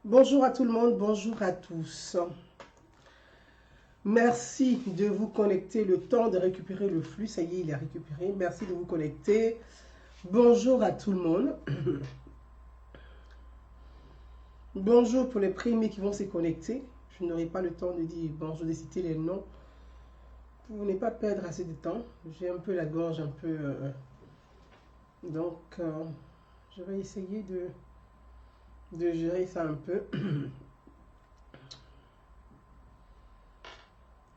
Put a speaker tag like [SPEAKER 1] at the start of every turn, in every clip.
[SPEAKER 1] Bonjour à tout le monde, bonjour à tous. Merci de vous connecter, le temps de récupérer le flux, ça y est, il est récupéré. Merci de vous connecter. Bonjour à tout le monde. Bonjour pour les premiers qui vont se connecter. Je n'aurai pas le temps de dire bonjour, de citer les noms. Pour ne pas perdre assez de temps. J'ai un peu la gorge, un peu... donc, je vais essayer de gérer ça un peu.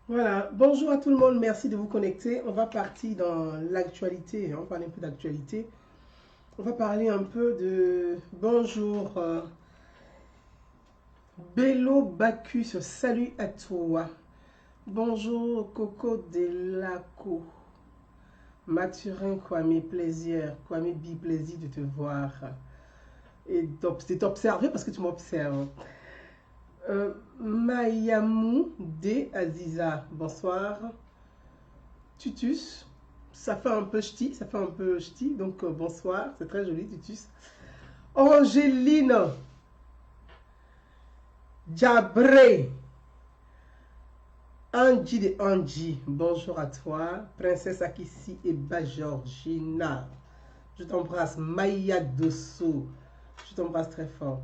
[SPEAKER 1] Voilà, bonjour à tout le monde, merci de vous connecter. On va partir dans l'actualité, on va parler un peu d'actualité. On va parler un peu de... Bonjour, Bello Bacchus, salut à toi. Bonjour, Coco Delaco. Mathurin Kwame, plaisir. Kwame Bi, plaisir de te voir. Et de t'observer parce que tu m'observes. Mayamou de Aziza, bonsoir. Tutus, ça fait un peu ch'ti, donc bonsoir, c'est très joli, Tutus. Angéline Jabré, Angie de Angie, bonjour à toi. Princesse Akissi et Bajorgina, je t'embrasse. Maya Dosso, je t'embrasse très fort.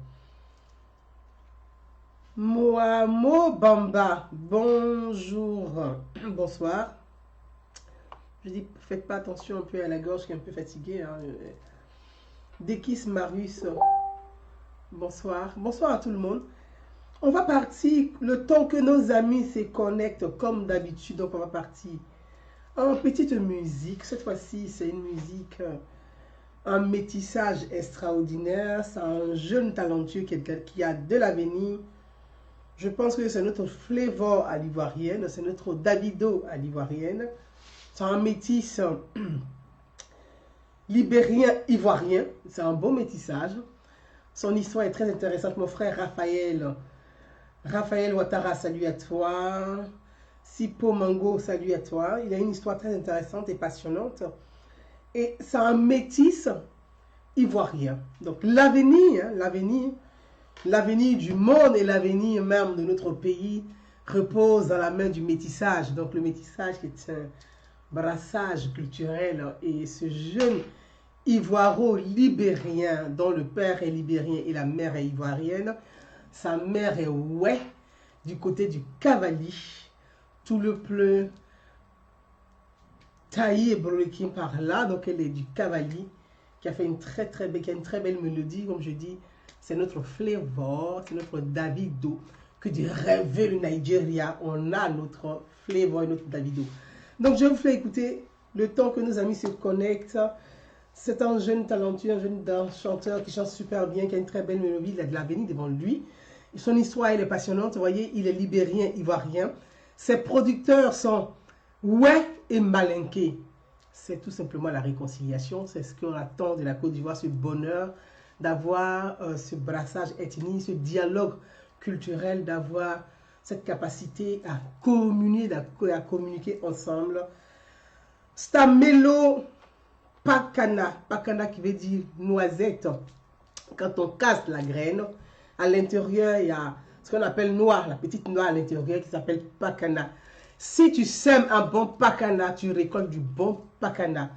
[SPEAKER 1] Moamo Bamba, bonjour, bonsoir. Je dis, faites pas attention un peu à la gorge qui est un peu fatiguée. Hein. Dekis Marius, bonsoir. Bonsoir à tout le monde. On va partir le temps que nos amis se connectent comme d'habitude. Donc on va partir en petite musique. Cette fois-ci, c'est une musique, un métissage extraordinaire. C'est un jeune talentueux qui a de l'avenir. Je pense que c'est notre Flavor à l'ivoirienne. C'est notre Davido à l'ivoirienne. C'est un métis libérien-ivoirien. C'est un beau métissage. Son histoire est très intéressante. Mon frère Raphaël Ouattara, salut à toi. Sipo Mango, salut à toi. Il a une histoire très intéressante et passionnante. Et c'est un métis ivoirien. Donc l'avenir, l'avenir du monde et l'avenir même de notre pays repose dans la main du métissage. Donc le métissage est un brassage culturel, et ce jeune ivoiro-libérien dont le père est libérien et la mère est ivoirienne, sa mère est ouais du côté du Cavali, tout le pleu taillé et brodequin par là, donc elle est du Cavali, qui a fait une très belle mélodie, comme je dis, c'est notre Flavor, c'est notre Davido, que de rêver le Nigeria, on a notre Flavor et notre Davido. Donc je vous fais écouter le temps que nos amis se connectent. C'est un jeune talentueux, un jeune chanteur qui chante super bien, qui a une très belle mélodie, il a de l'avenir devant lui. Son histoire, elle est passionnante, vous voyez, il est libérien, ivoirien. Ses producteurs sont Ouais et Malinké. C'est tout simplement la réconciliation, c'est ce qu'on attend de la Côte d'Ivoire, ce bonheur d'avoir ce brassage ethnique, ce dialogue culturel, d'avoir cette capacité à communier, à communiquer ensemble. Stamelo Pakana, Pakana qui veut dire noisette. Quand on casse la graine, à l'intérieur, il y a ce qu'on appelle noix, la petite noix à l'intérieur qui s'appelle Pakana. Si tu sèmes un bon Pakana, tu récoltes du bon Pakana.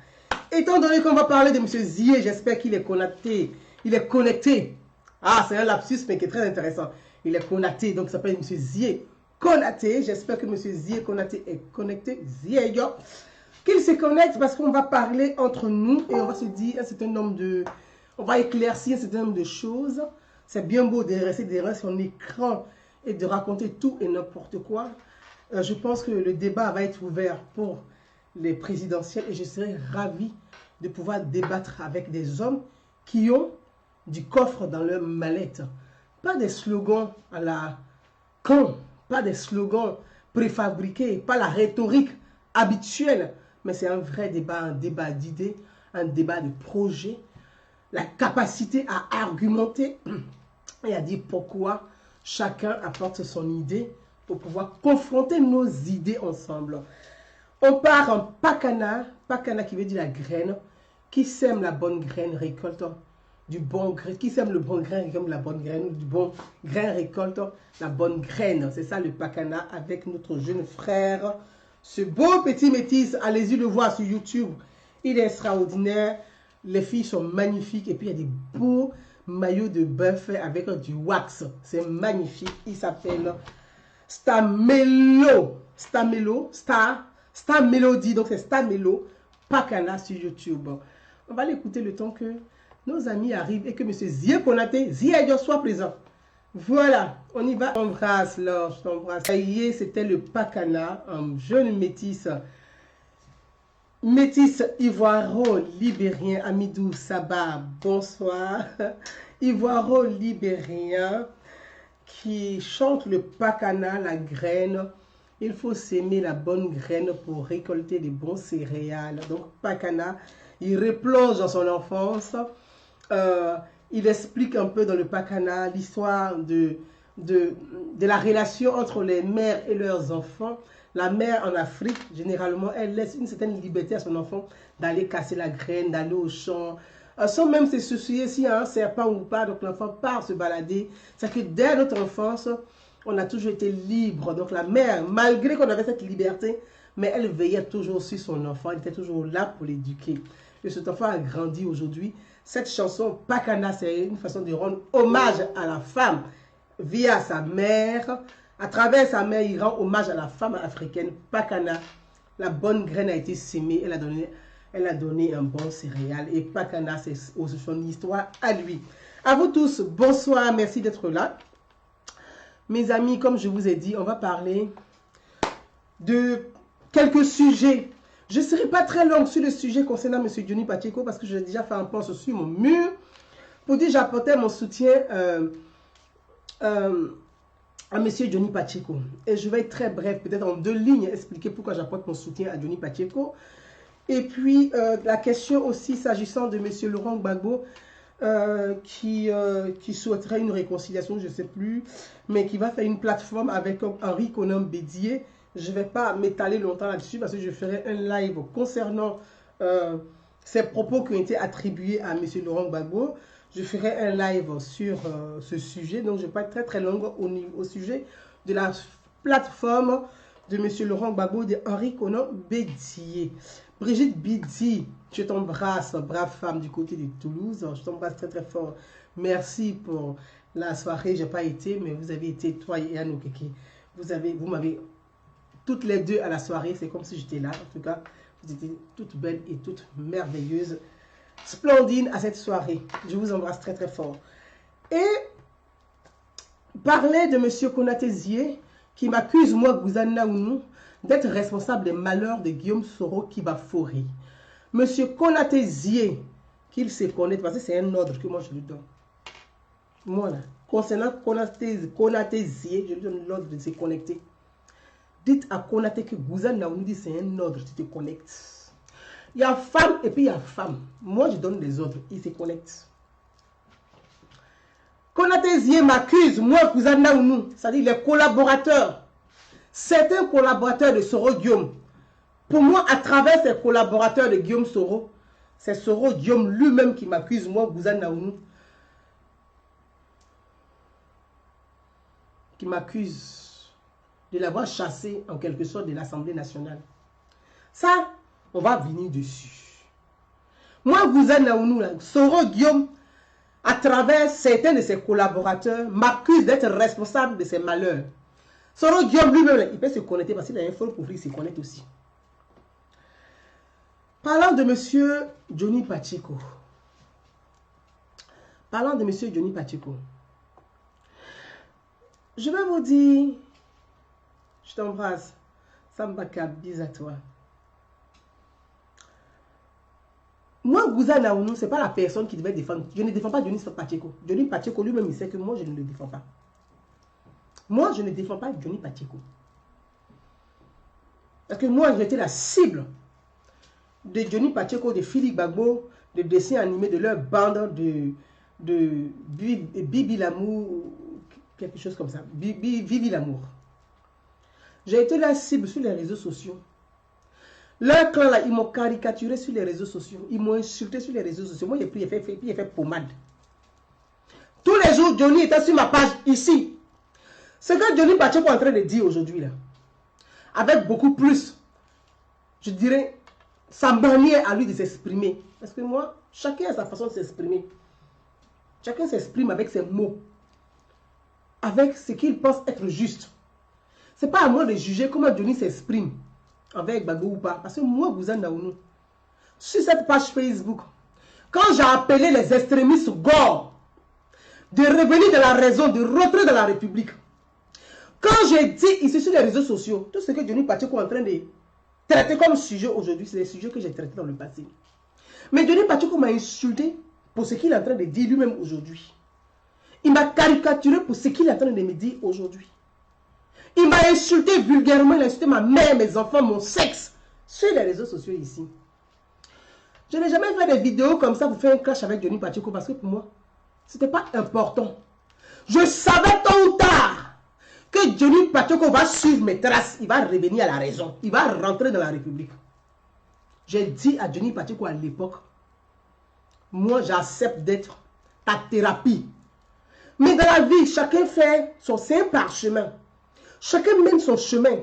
[SPEAKER 1] Étant donné qu'on va parler de M. Zié, j'espère qu'il est connecté. Il est connecté. Ah, c'est un lapsus, mais qui est très intéressant. Il est connecté, donc il s'appelle M. Zié Konaté. J'espère que M. Zié Konaté est connecté. Zié yo. Qu'il se connecte parce qu'on va parler entre nous et on va se dire un certain nombre de... On va éclaircir un certain nombre de choses. C'est bien beau de rester derrière son écran et de raconter tout et n'importe quoi. Je pense que le débat va être ouvert pour les présidentielles et je serai ravi de pouvoir débattre avec des hommes qui ont du coffre dans leur mallette. Pas des slogans à la con, pas des slogans préfabriqués, pas la rhétorique habituelle, mais c'est un vrai débat, un débat d'idées, un débat de projets, la capacité à argumenter et à dire pourquoi chacun apporte son idée pour pouvoir confronter nos idées ensemble. On part en Pakana, Pakana qui veut dire la graine, qui sème la bonne graine récolte du bon grain. Qui sème le bon grain comme la bonne graine, du bon grain récolte la bonne graine. C'est ça le Pakana avec notre jeune frère. Ce beau petit métis, allez-y le voir sur YouTube. Il est extraordinaire. Les filles sont magnifiques. Et puis, il y a des beaux maillots de bœuf avec du wax. C'est magnifique. Il s'appelle Stamelo. Star Melody. Donc, c'est Stamelo Pakana sur YouTube. On va l'écouter le temps que nos amis arrivent et que M. Zie Konaté, Zie soit présent. Voilà, on y va. Je t'embrasse, Laure, je t'embrasse. Ça y est, c'était le Pakana, un jeune métis. Métis ivoiro-libérien, Amidou Saba, bonsoir. Ivoiro-libérien qui chante le Pakana, la graine. Il faut s'aimer la bonne graine pour récolter des bons céréales. Donc, Pakana, il replonge dans son enfance. Il explique un peu dans le Pakana l'histoire de la relation entre les mères et leurs enfants. La mère en Afrique, généralement, elle laisse une certaine liberté à son enfant d'aller casser la graine, d'aller au champ, sans même se soucier s'il y a un serpent ou pas. Donc l'enfant part se balader. C'est que dès notre enfance, on a toujours été libre. Donc la mère, malgré qu'on avait cette liberté, mais elle veillait toujours sur son enfant. Elle était toujours là pour l'éduquer. Et cet enfant a grandi aujourd'hui. Cette chanson, Pakana, c'est une façon de rendre hommage à la femme via sa mère. À travers sa mère, il rend hommage à la femme africaine. Pakana, la bonne graine a été sémée. Elle a donné un bon céréal. Et Pakana, c'est son histoire à lui. À vous tous, bonsoir. Merci d'être là. Mes amis, comme je vous ai dit, on va parler de quelques sujets. Je ne serai pas très longue sur le sujet concernant M. Johnny Pacheco parce que j'ai déjà fait un post sur mon mur pour dire que j'apportais mon soutien à M. Johnny Pacheco. Et je vais être très bref, peut-être en 2 lignes, expliquer pourquoi j'apporte mon soutien à Johnny Pacheco. Et puis, la question aussi s'agissant de M. Laurent Gbagbo qui souhaiterait une réconciliation, je ne sais plus, mais qui va faire une plateforme avec Henri Konan Bédié. Je ne vais pas m'étaler longtemps là-dessus parce que je ferai un live concernant ces propos qui ont été attribués à M. Laurent Gbagbo. Je ferai un live sur ce sujet. Donc, je ne vais pas être très très longue au sujet de la plateforme de M. Laurent Gbagbo de Henri Konan Bédié. Brigitte Bidi, je t'embrasse, brave femme du côté de Toulouse. Je t'embrasse très très fort. Merci pour la soirée. Je n'ai pas été, mais vous avez été, toi et Anne Okeke. Vous m'avez toutes les deux à la soirée, c'est comme si j'étais là. En tout cas, vous étiez toutes belles et toutes merveilleuses, splendides à cette soirée. Je vous embrasse très très fort. Et parler de M. Konaté Zie, qui m'accuse, moi, Gouzana Ounou, d'être responsable des malheurs de Guillaume Soro Kibafori. M. Konaté Zie, qu'il se connaît, parce que c'est un ordre que moi je lui donne. Moi là, concernant Konaté Zie, je lui donne l'ordre de se connecter. Dites à Konaté que Gouzana nous dit c'est un ordre, tu te connectes. Il y a femme et puis il y a femme. Moi, je donne les ordres, il se connecte. Konaté Zie m'accuse, moi, Gouzana nous, c'est-à-dire les collaborateurs, certains collaborateurs de Soro Guillaume. Pour moi, à travers ces collaborateurs de Guillaume Soro, c'est Soro Guillaume lui-même qui m'accuse, moi, Gouzana nous, qui m'accuse de l'avoir chassé en quelque sorte de l'Assemblée nationale. Ça, on va venir dessus. Moi, Gouzana Ounou, Soro Guillaume, à travers certains de ses collaborateurs, m'accuse d'être responsable de ses malheurs. Soro Guillaume lui-même, il peut se connecter parce qu'il a un fort pour lui, il se connecte aussi. Parlant de M. Johnny Pacheco. Parlant de M. Johnny Pacheco. Je vais vous dire, je t'embrasse, Sambaka, bis à toi. Moi, Gouzana Ounou, ce n'est pas la personne qui devait défendre. Je ne défends pas Johnny Pacheco. Johnny Pacheco lui-même, il sait que moi, je ne le défends pas. Moi, je ne défends pas Johnny Pacheco. Parce que moi, j'étais la cible de Johnny Pacheco, de Philippe Gbagbo, de dessins animés de leur bande de Bibi l'amour, quelque chose comme ça. Vivi l'amour. J'ai été la cible sur les réseaux sociaux. Leur clan là, ils m'ont caricaturé sur les réseaux sociaux. Ils m'ont insulté sur les réseaux sociaux. Moi, j'ai pris, il a fait pommade. Tous les jours, Johnny était sur ma page ici. Ce que Johnny Pacheco est en train de dire aujourd'hui, là, avec beaucoup plus, je dirais, sa manière à lui de s'exprimer. Parce que moi, chacun a sa façon de s'exprimer. Chacun s'exprime avec ses mots, avec ce qu'il pense être juste. Ce n'est pas à moi de juger comment Johnny s'exprime avec Gbagbo ou pas. Parce que moi, Gouzan Naounou, sur cette page Facebook, quand j'ai appelé les extrémistes gore de revenir de la raison, de rentrer dans la République, quand j'ai dit ici sur les réseaux sociaux, tout ce que Johnny Pacheco est en train de traiter comme sujet aujourd'hui, c'est les sujets que j'ai traités dans le passé. Mais Johnny Pacheco m'a insulté pour ce qu'il est en train de dire lui-même aujourd'hui. Il m'a caricaturé pour ce qu'il est en train de me dire aujourd'hui. Il m'a insulté vulgairement, il a insulté ma mère, mes enfants, mon sexe, sur les réseaux sociaux ici. Je n'ai jamais fait des vidéos comme ça pour faire un clash avec Johnny Pacheco parce que pour moi, ce n'était pas important. Je savais tôt ou tard que Johnny Pacheco va suivre mes traces, il va revenir à la raison, il va rentrer dans la République. J'ai dit à Johnny Pacheco à l'époque, moi j'accepte d'être ta thérapie. Mais dans la vie, chacun fait son parchemin. Chacun mène son chemin.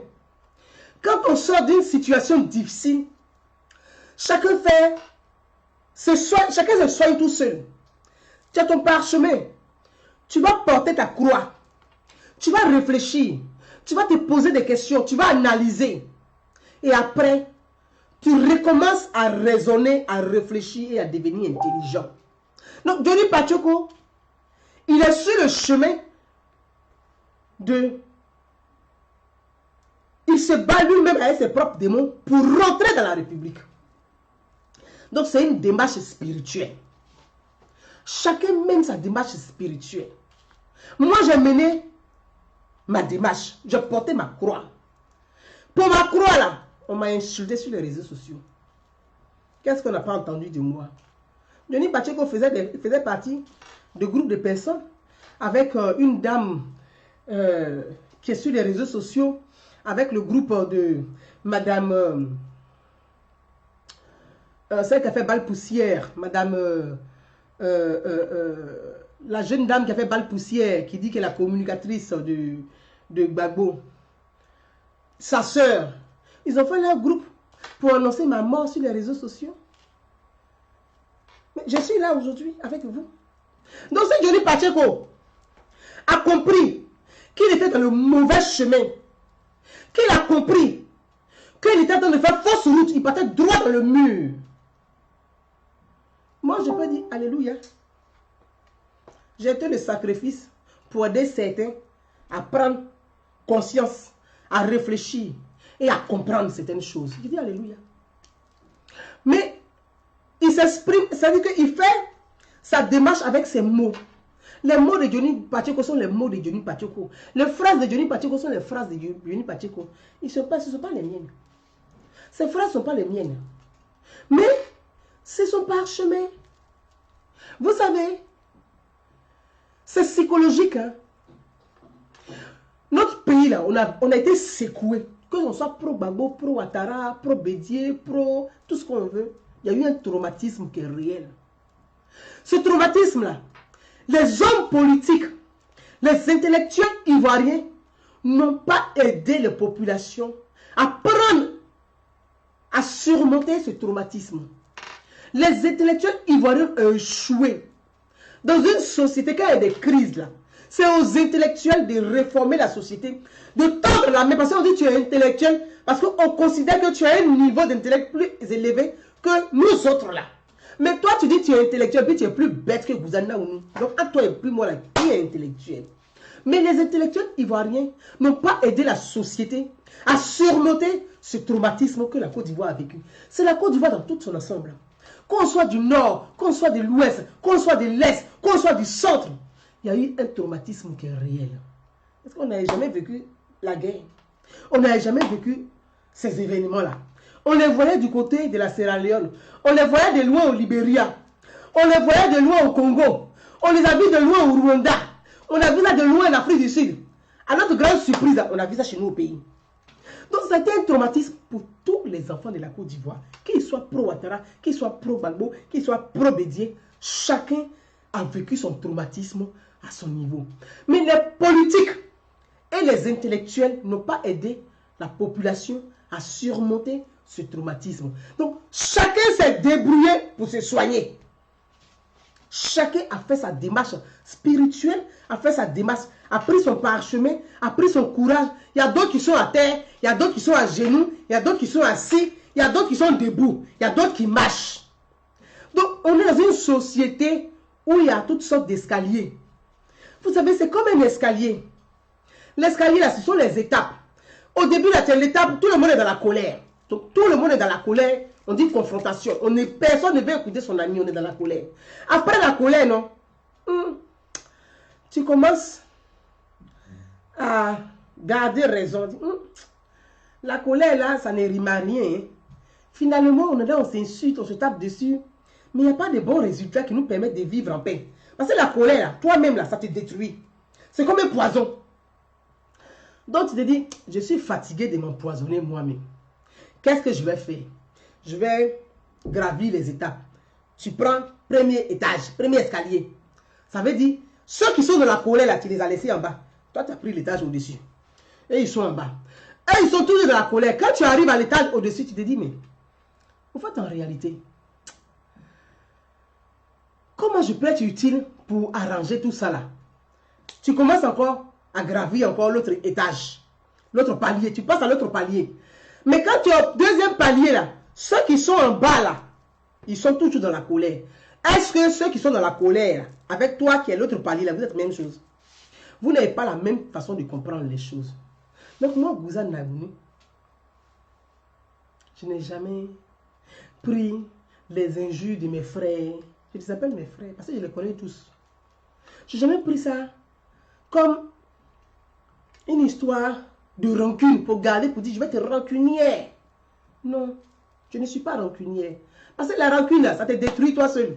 [SPEAKER 1] Quand on sort d'une situation difficile, chacun se soigne tout seul. Tu as ton parchemin. Tu vas porter ta croix. Tu vas réfléchir. Tu vas te poser des questions. Tu vas analyser. Et après, tu recommences à raisonner, à réfléchir et à devenir intelligent. Donc, Johnny Pacheco, il est sur le chemin de... Il se bat lui-même avec ses propres démons pour rentrer dans la République. Donc, c'est une démarche spirituelle. Chacun mène sa démarche spirituelle. Moi, j'ai mené ma démarche. J'ai porté ma croix. Pour ma croix, là, on m'a insulté sur les réseaux sociaux. Qu'est-ce qu'on n'a pas entendu de moi? Johnny Pacheco faisait partie de groupes de personnes avec une dame qui est sur les réseaux sociaux, avec le groupe de Madame, celle qui a fait balle poussière, Madame, la jeune dame qui a fait balle poussière, qui dit qu'elle est la communicatrice de Gbagbo, sa soeur. Ils ont fait leur groupe pour annoncer ma mort sur les réseaux sociaux. Mais je suis là aujourd'hui avec vous. Donc si Johnny Pacheco a compris qu'il était dans le mauvais chemin, qu'il a compris qu'il était en train de faire fausse route, il partait droit dans le mur. Moi, je peux dire alléluia. J'ai été le sacrifice pour aider certains à prendre conscience, à réfléchir et à comprendre certaines choses. Je dis alléluia. Mais il s'exprime, c'est-à-dire qu'il fait sa démarche avec ses mots. Les mots de Johnny Pacheco sont les mots de Johnny Pacheco. Les phrases de Johnny Pacheco sont les phrases de Johnny Pacheco. Ce ne sont pas les miennes. Ces phrases ne sont pas les miennes. Mais c'est son parchemin. Vous savez, c'est psychologique. Hein? Notre pays, là, on a été secoué. Que l'on soit pro-Gbagbo, pro-Ouattara, pro-Bédié, pro... tout ce qu'on veut. Il y a eu un traumatisme qui est réel. Ce traumatisme-là, les hommes politiques, les intellectuels ivoiriens n'ont pas aidé les populations à prendre, à surmonter ce traumatisme. Les intellectuels ivoiriens ont échoué. Dans une société, quand il y a des crises, là, c'est aux intellectuels de réformer la société, de tendre la main, parce qu'on dit que tu es intellectuel, parce qu'on considère que tu as un niveau d'intellect plus élevé que nous autres là. Mais toi, tu dis que tu es intellectuel, puis tu es plus bête que Gouzana ou nous. Donc, à toi et plus moi, là, qui est intellectuel? Mais les intellectuels ivoiriens n'ont pas aidé la société à surmonter ce traumatisme que la Côte d'Ivoire a vécu. C'est la Côte d'Ivoire dans tout son ensemble. Qu'on soit du nord, qu'on soit de l'ouest, qu'on soit de l'est, qu'on soit du centre, il y a eu un traumatisme qui est réel. Parce qu'on n'avait jamais vécu la guerre. On n'avait jamais vécu ces événements-là. On les voyait du côté de la Sierra Leone. On les voyait de loin au Libéria. On les voyait de loin au Congo. On les a vus de loin au Rwanda. On a vu ça de loin en Afrique du Sud. À notre grande surprise, on a vu ça chez nous au pays. Donc c'était un traumatisme pour tous les enfants de la Côte d'Ivoire. Qu'ils soient pro-Ouattara, qu'ils soient pro-Gbagbo, qu'ils soient pro-Bédié. Chacun a vécu son traumatisme à son niveau. Mais les politiques et les intellectuels n'ont pas aidé la population à surmonter ce traumatisme. Donc, chacun s'est débrouillé pour se soigner. Chacun a fait sa démarche spirituelle, a fait sa démarche, a pris son parchemin, a pris son courage. Il y a d'autres qui sont à terre, il y a d'autres qui sont à genoux, il y a d'autres qui sont assis, il y a d'autres qui sont debout, il y a d'autres qui marchent. Donc, on est dans une société où il y a toutes sortes d'escaliers. Vous savez, c'est comme un escalier. L'escalier, là, ce sont les étapes. Au début, là, c'est l'étape, tout le monde est dans la colère. Donc, tout le monde est dans la colère. On dit confrontation. Personne ne veut écouter son ami, on est dans la colère. Après la colère, non, tu commences à garder raison. La colère, là, ça ne rime à rien. Hein. Finalement, on est là, on s'insulte, on se tape dessus. Mais il n'y a pas de bons résultats qui nous permettent de vivre en paix. Parce que la colère, toi-même, là, ça te détruit. C'est comme un poison. Donc, tu te dis, je suis fatigué de m'empoisonner moi-même. Qu'est-ce que je vais faire? Je vais gravir les étapes. Tu prends premier étage, premier escalier. Ça veut dire, ceux qui sont dans la colère, là, tu les as laissés en bas. Toi, tu as pris l'étage au-dessus. Et ils sont en bas. Et ils sont toujours dans la colère. Quand tu arrives à l'étage au-dessus, tu te dis, mais, en fait, en réalité, comment je peux être utile pour arranger tout ça là? Tu commences encore à gravir encore l'autre étage, l'autre palier. Tu passes à l'autre palier. Mais quand tu es au deuxième palier là, ceux qui sont en bas là, ils sont toujours dans la colère. Est-ce que ceux qui sont dans la colère, avec toi qui est l'autre palier là, vous êtes la même chose? Vous n'avez pas la même façon de comprendre les choses. Donc moi, Gouza Nagouni, je n'ai jamais pris les injures de mes frères. Je les appelle mes frères parce que je les connais tous. Je n'ai jamais pris ça comme une histoire de rancune pour garder, pour dire je vais te rancunière. Non, je ne suis pas rancunière. Parce que la rancune, là, ça te détruit toi seul.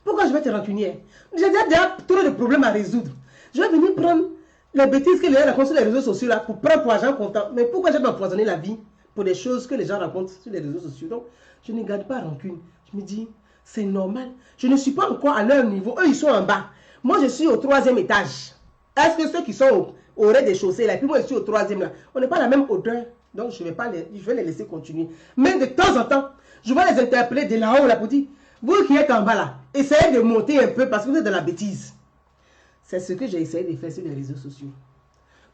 [SPEAKER 1] Pourquoi je vais te rancunière? J'ai déjà trop de problèmes à résoudre. Je vais venir prendre les bêtises que les gens racontent sur les réseaux sociaux là pour prendre pour argent comptant. Mais pourquoi je vais m'empoisonner la vie pour des choses que les gens racontent sur les réseaux sociaux? Donc, je ne garde pas rancune. Je me dis, c'est normal. Je ne suis pas encore à leur niveau. Eux, ils sont en bas. Moi, je suis au 3e étage. Est-ce que ceux qui sont au rez-de-chaussée là, puis moi, je suis au 3e là, on n'est pas à la même hauteur. Donc, je vais les laisser continuer. Mais de temps en temps, je vais les interpeller de là-haut là pour dire, vous qui êtes en bas là, essayez de monter un peu parce que vous êtes de la bêtise. C'est ce que j'ai essayé de faire sur les réseaux sociaux.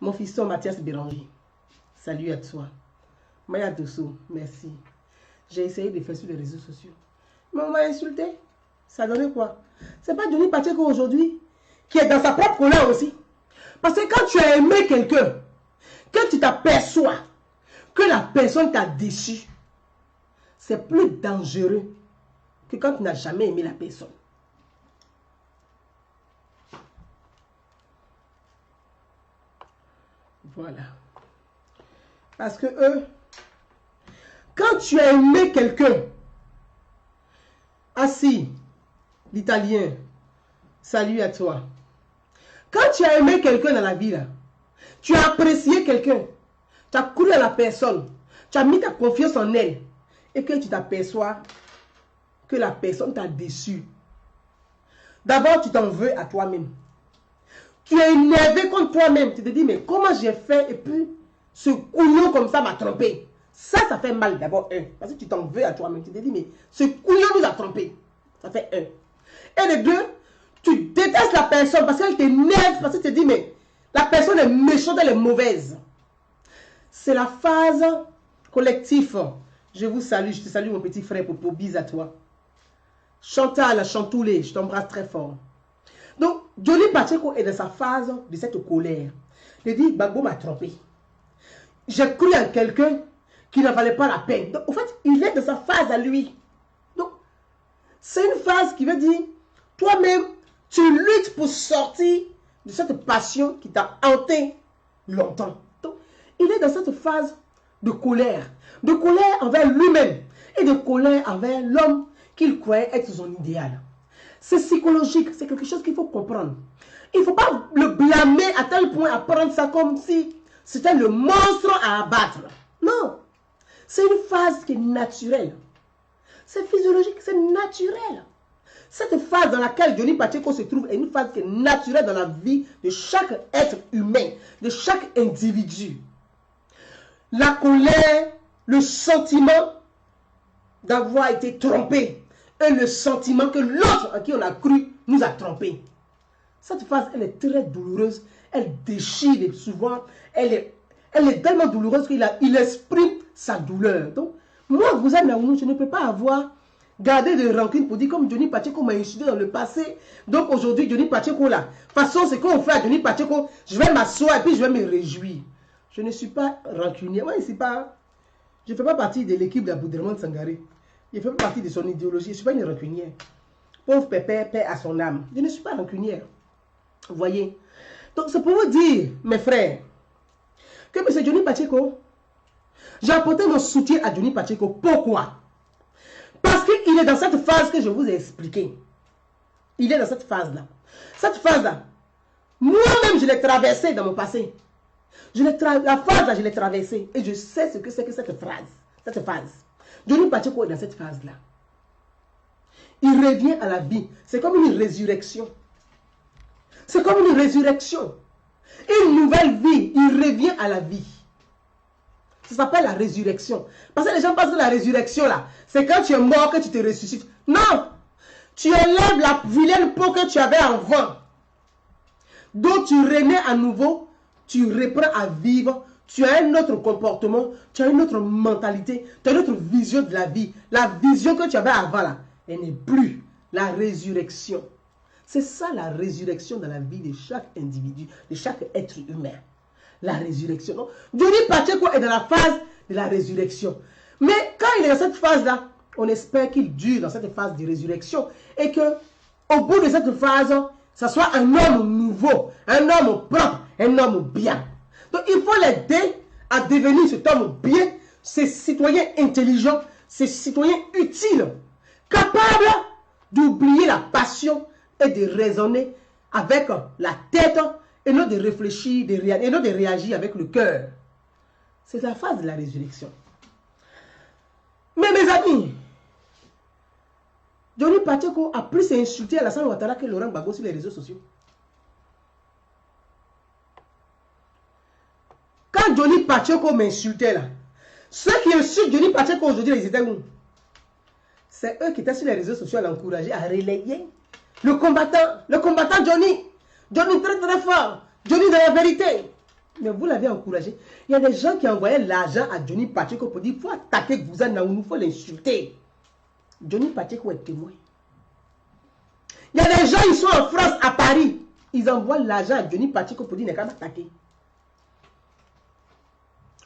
[SPEAKER 1] Mon fiston Mathias Béranger, salut à toi. Maya Dosso, merci. J'ai essayé de faire sur les réseaux sociaux. Mais on m'a insulté. Ça donnait quoi? C'est pas Johnny Pacheco aujourd'hui qui est dans sa propre colère aussi. Parce que quand tu as aimé quelqu'un, quand tu t'aperçois que la personne t'a déçu, c'est plus dangereux que quand tu n'as jamais aimé la personne. Voilà. Parce que eux, quand tu as aimé quelqu'un, assis, l'italien, salut à toi. Quand tu as aimé quelqu'un dans la vie, là, tu as apprécié quelqu'un, tu as cru à la personne, tu as mis ta confiance en elle, et que tu t'aperçois que la personne t'a déçu. D'abord, tu t'en veux à toi-même. Tu es énervé contre toi-même. Tu te dis, mais comment j'ai fait? Et puis, ce couillon comme ça m'a trompé. Ça fait mal d'abord, parce que tu t'en veux à toi-même. Tu te dis, mais ce couillon nous a trompé. Ça fait un. Et de deux, tu détestes la personne parce qu'elle t'énerve, parce que tu te dis, mais la personne est méchante, elle est mauvaise. C'est la phase collective. Je vous salue, je te salue mon petit frère Popo, bis à toi. Chantal, Chantoulé, je t'embrasse très fort. Donc, Johnny Pacheco est dans sa phase de cette colère. Il dit, Bagbo m'a trompé. J'ai cru en quelqu'un qui n'en valait pas la peine. Donc, en fait, il est dans sa phase à lui. Donc, c'est une phase qui veut dire, toi-même, tu luttes pour sortir de cette passion qui t'a hanté longtemps. Donc, il est dans cette phase de colère envers lui-même et de colère envers l'homme qu'il croyait être son idéal. C'est psychologique, c'est quelque chose qu'il faut comprendre. Il ne faut pas le blâmer à tel point à prendre ça comme si c'était le monstre à abattre. Non, c'est une phase qui est naturelle. C'est physiologique, c'est naturel. Cette phase dans laquelle Johnny Pacheco se trouve est une phase qui est naturelle dans la vie de chaque être humain, de chaque individu. La colère, le sentiment d'avoir été trompé et le sentiment que l'autre à qui on a cru nous a trompés. Cette phase, elle est très douloureuse, elle déchire et souvent, elle est tellement douloureuse qu'il exprime sa douleur. Donc, moi, Gouza Naounou, je ne peux pas avoir gardé de rancune pour dire comme Johnny Pacheco m'a insulté dans le passé. Donc aujourd'hui, Johnny Pacheco là, de toute façon, c'est qu'on fait à Johnny Pacheco, je vais m'asseoir et puis je vais me réjouir. Je ne suis pas rancunier. Moi, je ne fais pas partie de l'équipe d'Abouderman Sangaré. Je ne fais pas partie de son idéologie. Je ne suis pas une rancunière. Pauvre pépé, paix à son âme. Je ne suis pas rancunière. Vous voyez? Donc, c'est pour vous dire, mes frères, que M. Johnny Pacheco, j'ai apporté mon soutien à Johnny Pacheco. Pourquoi? Parce qu'il est dans cette phase que je vous ai expliquée. Il est dans cette phase-là. Cette phase-là, moi-même, je l'ai traversée dans mon passé. La phase-là, je l'ai traversée. Et je sais ce que c'est que cette phase. Johnny Pacheco est dans cette phase-là. Il revient à la vie. C'est comme une résurrection. C'est comme une résurrection. Une nouvelle vie. Il revient à la vie. Ça s'appelle la résurrection. Parce que les gens pensent que la résurrection, là, c'est quand tu es mort que tu te ressuscites. Non! Tu enlèves la vilaine peau que tu avais avant. Donc tu renais à nouveau, tu reprends à vivre, tu as un autre comportement, tu as une autre mentalité, tu as une autre vision de la vie. La vision que tu avais avant, là, elle n'est plus la résurrection. C'est ça la résurrection dans la vie de chaque individu, de chaque être humain. La résurrection. Donc, Johnny Pacheco est dans la phase de la résurrection. Mais quand il est dans cette phase-là, on espère qu'il dure dans cette phase de résurrection et que au bout de cette phase, ça soit un homme nouveau, un homme propre, un homme bien. Donc, il faut l'aider à devenir cet homme bien, ce citoyen intelligent, ce citoyen utile, capable d'oublier la passion et de raisonner avec la tête et non de réfléchir, et non de réagir avec le cœur. C'est la phase de la résurrection. Mais mes amis, Johnny Pacheco a plus insulté Alassane Ouattara que Laurent Gbagbo sur les réseaux sociaux. Quand Johnny Pacheco m'insultait là, ceux qui insultent Johnny Pacheco aujourd'hui, ils étaient où? C'est eux qui étaient sur les réseaux sociaux à l'encourager à relayer le combattant Johnny. Johnny très très fort. Johnny de la vérité. Mais vous l'avez encouragé. Il y a des gens qui envoyaient l'argent à Johnny Pacheco pour dire il faut attaquer Gouza Naounou, il faut l'insulter. Johnny Pacheco est témoin. Il y a des gens, ils sont en France, à Paris. Ils envoient l'argent à Johnny Pacheco pour dire il n'est qu'à m'attaquer.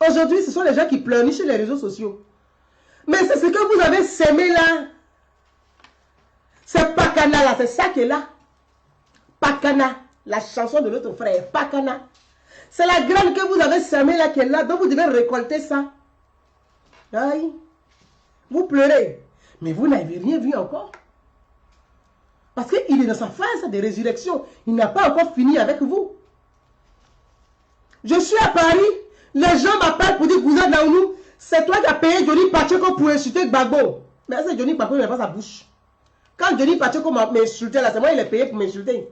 [SPEAKER 1] Aujourd'hui, ce sont les gens qui pleurent sur les réseaux sociaux. Mais c'est ce que vous avez semé là. C'est Pakana là, c'est ça qui est là. Pakana, la chanson de notre frère, Pakana. C'est la graine que vous avez semée là qui est là, donc vous devez récolter ça. Aïe. Vous pleurez, mais vous n'avez rien vu encore. Parce qu'il est dans sa phase de résurrection. Il n'a pas encore fini avec vous. Je suis à Paris, les gens m'appellent pour dire Gouza Naounou, c'est toi qui as payé Johnny Pacheco pour insulter Gbagbo. Mais c'est Johnny Pacheco, il n'a pas sa bouche. Quand Johnny Pacheco m'a insulté là, c'est moi qui l'ai payé pour m'insulter.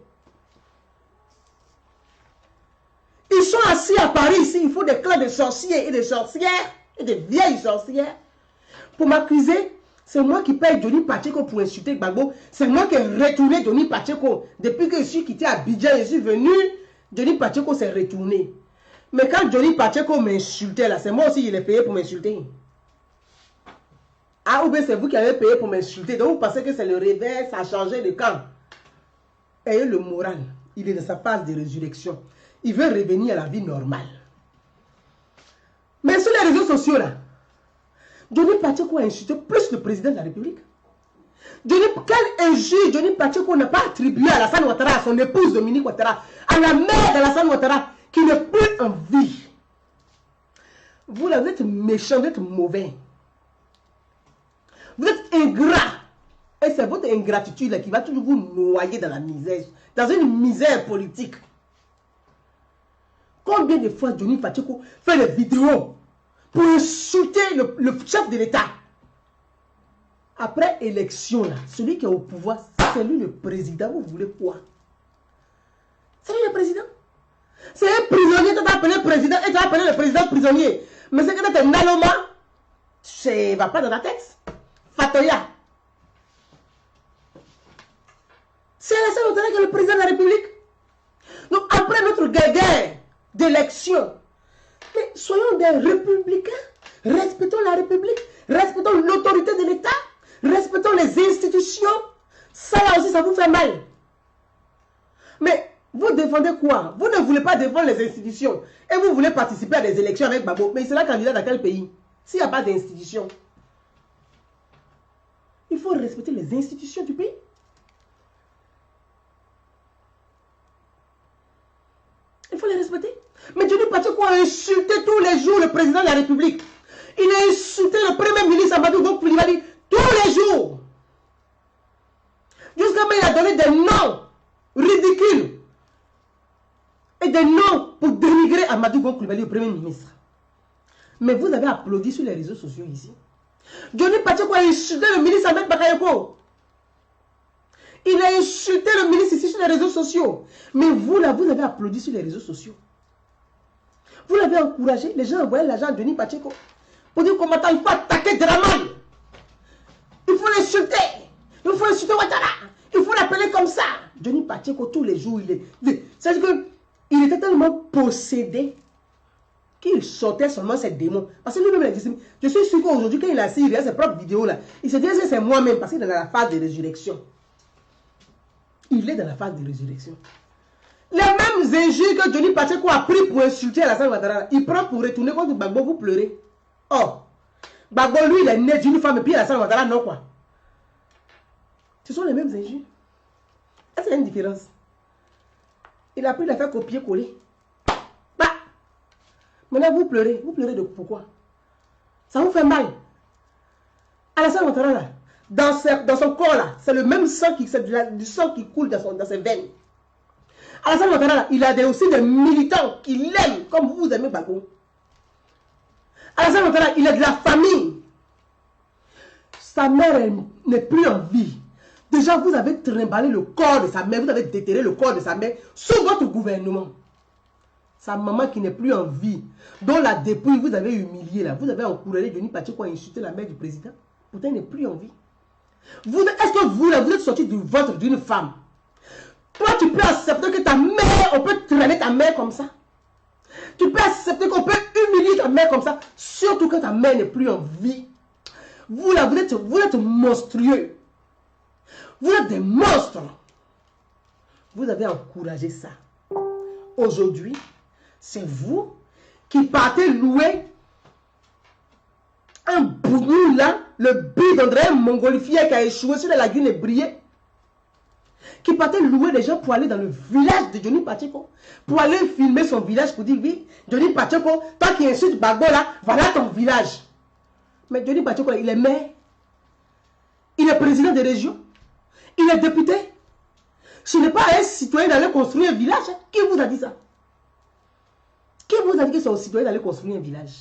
[SPEAKER 1] Ils sont assis à Paris ici, il faut des clans de sorciers et de sorcières, et de vieilles sorcières. Pour m'accuser, c'est moi qui paye Johnny Pacheco pour insulter Gbagbo. C'est moi qui ai retourné Johnny Pacheco. Depuis que je suis quitté à Abidjan, je suis venu, Johnny Pacheco s'est retourné. Mais quand Johnny Pacheco m'insultait là, c'est moi aussi qui l'ai payé pour m'insulter. Ah, ou bien c'est vous qui avez payé pour m'insulter. Donc vous pensez que c'est le réveil, ça a changé de camp. Ayez le moral. Il est dans sa phase de résurrection. Il veut revenir à la vie normale. Mais sur les réseaux sociaux là, Johnny Pacheco a insulté plus le président de la République. Quel injure Johnny Pacheco n'a pas attribué à Alassane Ouattara, à son épouse Dominique Ouattara, à la mère d'Alassane Ouattara, qui n'est plus en vie. Vous là, vous êtes méchant, vous êtes mauvais. Vous êtes ingrat. Et c'est votre ingratitude là qui va toujours vous noyer dans la misère, dans une misère politique. Combien de fois Johnny Pacheco fait des vidéos pour insulter le chef de l'État? Après élection, là, celui qui est au pouvoir C'est lui le président. Vous voulez quoi? C'est lui le président. C'est un prisonnier qui t'a appelé président et tu as appelé le président prisonnier. Mais c'est que tu es Naloma, ça ne va pas dans la tête. Fatoya. C'est la seule autorité que le président de la République. Donc après notre guerre d'élection, mais soyons des républicains. Respectons la République. Respectons l'autorité de l'État. Respectons les institutions. Ça là aussi, ça vous fait mal. Mais vous défendez quoi? Vous ne voulez pas défendre les institutions. Et vous voulez participer à des élections avec Babo. Mais il sera candidat dans quel pays? S'il n'y a pas d'institutions. Il faut respecter les institutions du pays. Il faut les respecter. Mais Johnny Pacheco a insulté tous les jours le président de la République. Il a insulté le premier ministre Amadou Koulibaly tous les jours. Jusqu'à maintenant, il a donné des noms ridicules. Et des noms pour dénigrer Amadou Koulibaly, le premier ministre. Mais vous avez applaudi sur les réseaux sociaux ici. Johnny Pacheco a insulté le ministre Ahmed Bakayoko. Il a insulté le ministre ici sur les réseaux sociaux. Mais vous là, vous avez applaudi sur les réseaux sociaux. Vous l'avez encouragé. Les gens envoyaient l'argent à Johnny Pacheco. Pour dire comment il faut attaquer Draman. Il faut l'insulter. Il faut insulter Ouattara. Il faut l'appeler comme ça. Johnny Pacheco, tous les jours, c'est-à-dire qu'il était tellement possédé qu'il sortait seulement ses démons. Parce que lui-même, il a dit, je suis sûr qu'aujourd'hui, quand il a assis, il a ses propres vidéos là, il se dit, c'est moi-même, parce qu'il est dans la phase de résurrection. Il est dans la phase de résurrection. Les mêmes injures que Johnny Pacheco a pris pour insulter Alassane Ouattara, il prend pour retourner contre Gbagbo, vous pleurez. Oh, Gbagbo, lui, il est né d'une femme, et puis Alassane Ouattara, non quoi. Ce sont les mêmes injures. Est-ce qu'il y a une différence? Il a pris l'affaire copier-coller. Bah, maintenant vous pleurez. Vous pleurez de pourquoi? Ça vous fait mal. Alassane Ouattara, là, dans son corps, là, c'est le même sang qui, c'est du sang qui coule dans ses veines. Alassane Ouattara, là, il a aussi des militants qui l'aiment, comme vous aimez Gbagbo. Alassane Ouattara, il a de la famille. Sa mère n'est plus en vie. Déjà, vous avez trimballé le corps de sa mère, vous avez déterré le corps de sa mère sous votre gouvernement. Sa maman qui n'est plus en vie, dont la dépouille vous avez humilié là, vous avez encouragé Johnny Pacheco à insulter la mère du président. Pourtant, il n'est plus en vie. Est-ce que vous, là, vous êtes sorti du ventre d'une femme? Toi, tu peux accepter que ta mère, on peut traîner ta mère comme ça? Tu peux accepter qu'on peut humilier ta mère comme ça? Surtout quand ta mère n'est plus en vie. Vous, là, vous êtes monstrueux. Vous êtes des monstres. Vous avez encouragé ça. Aujourd'hui, c'est vous qui partez louer un bougnou là, le bide d'André Mongolifien qui a échoué sur la lagune et brillé. Qui partez louer des gens pour aller dans le village de Johnny Pacheco. Pour aller filmer son village pour dire oui, Johnny Pacheco, toi qui insultes Gbagbo là, voilà ton village. Mais Johnny Pacheco, il est maire. Il est président de région. Il est député. Ce n'est pas un citoyen d'aller construire un village. Qui vous a dit ça? Qui vous a dit que c'est un citoyen d'aller construire un village?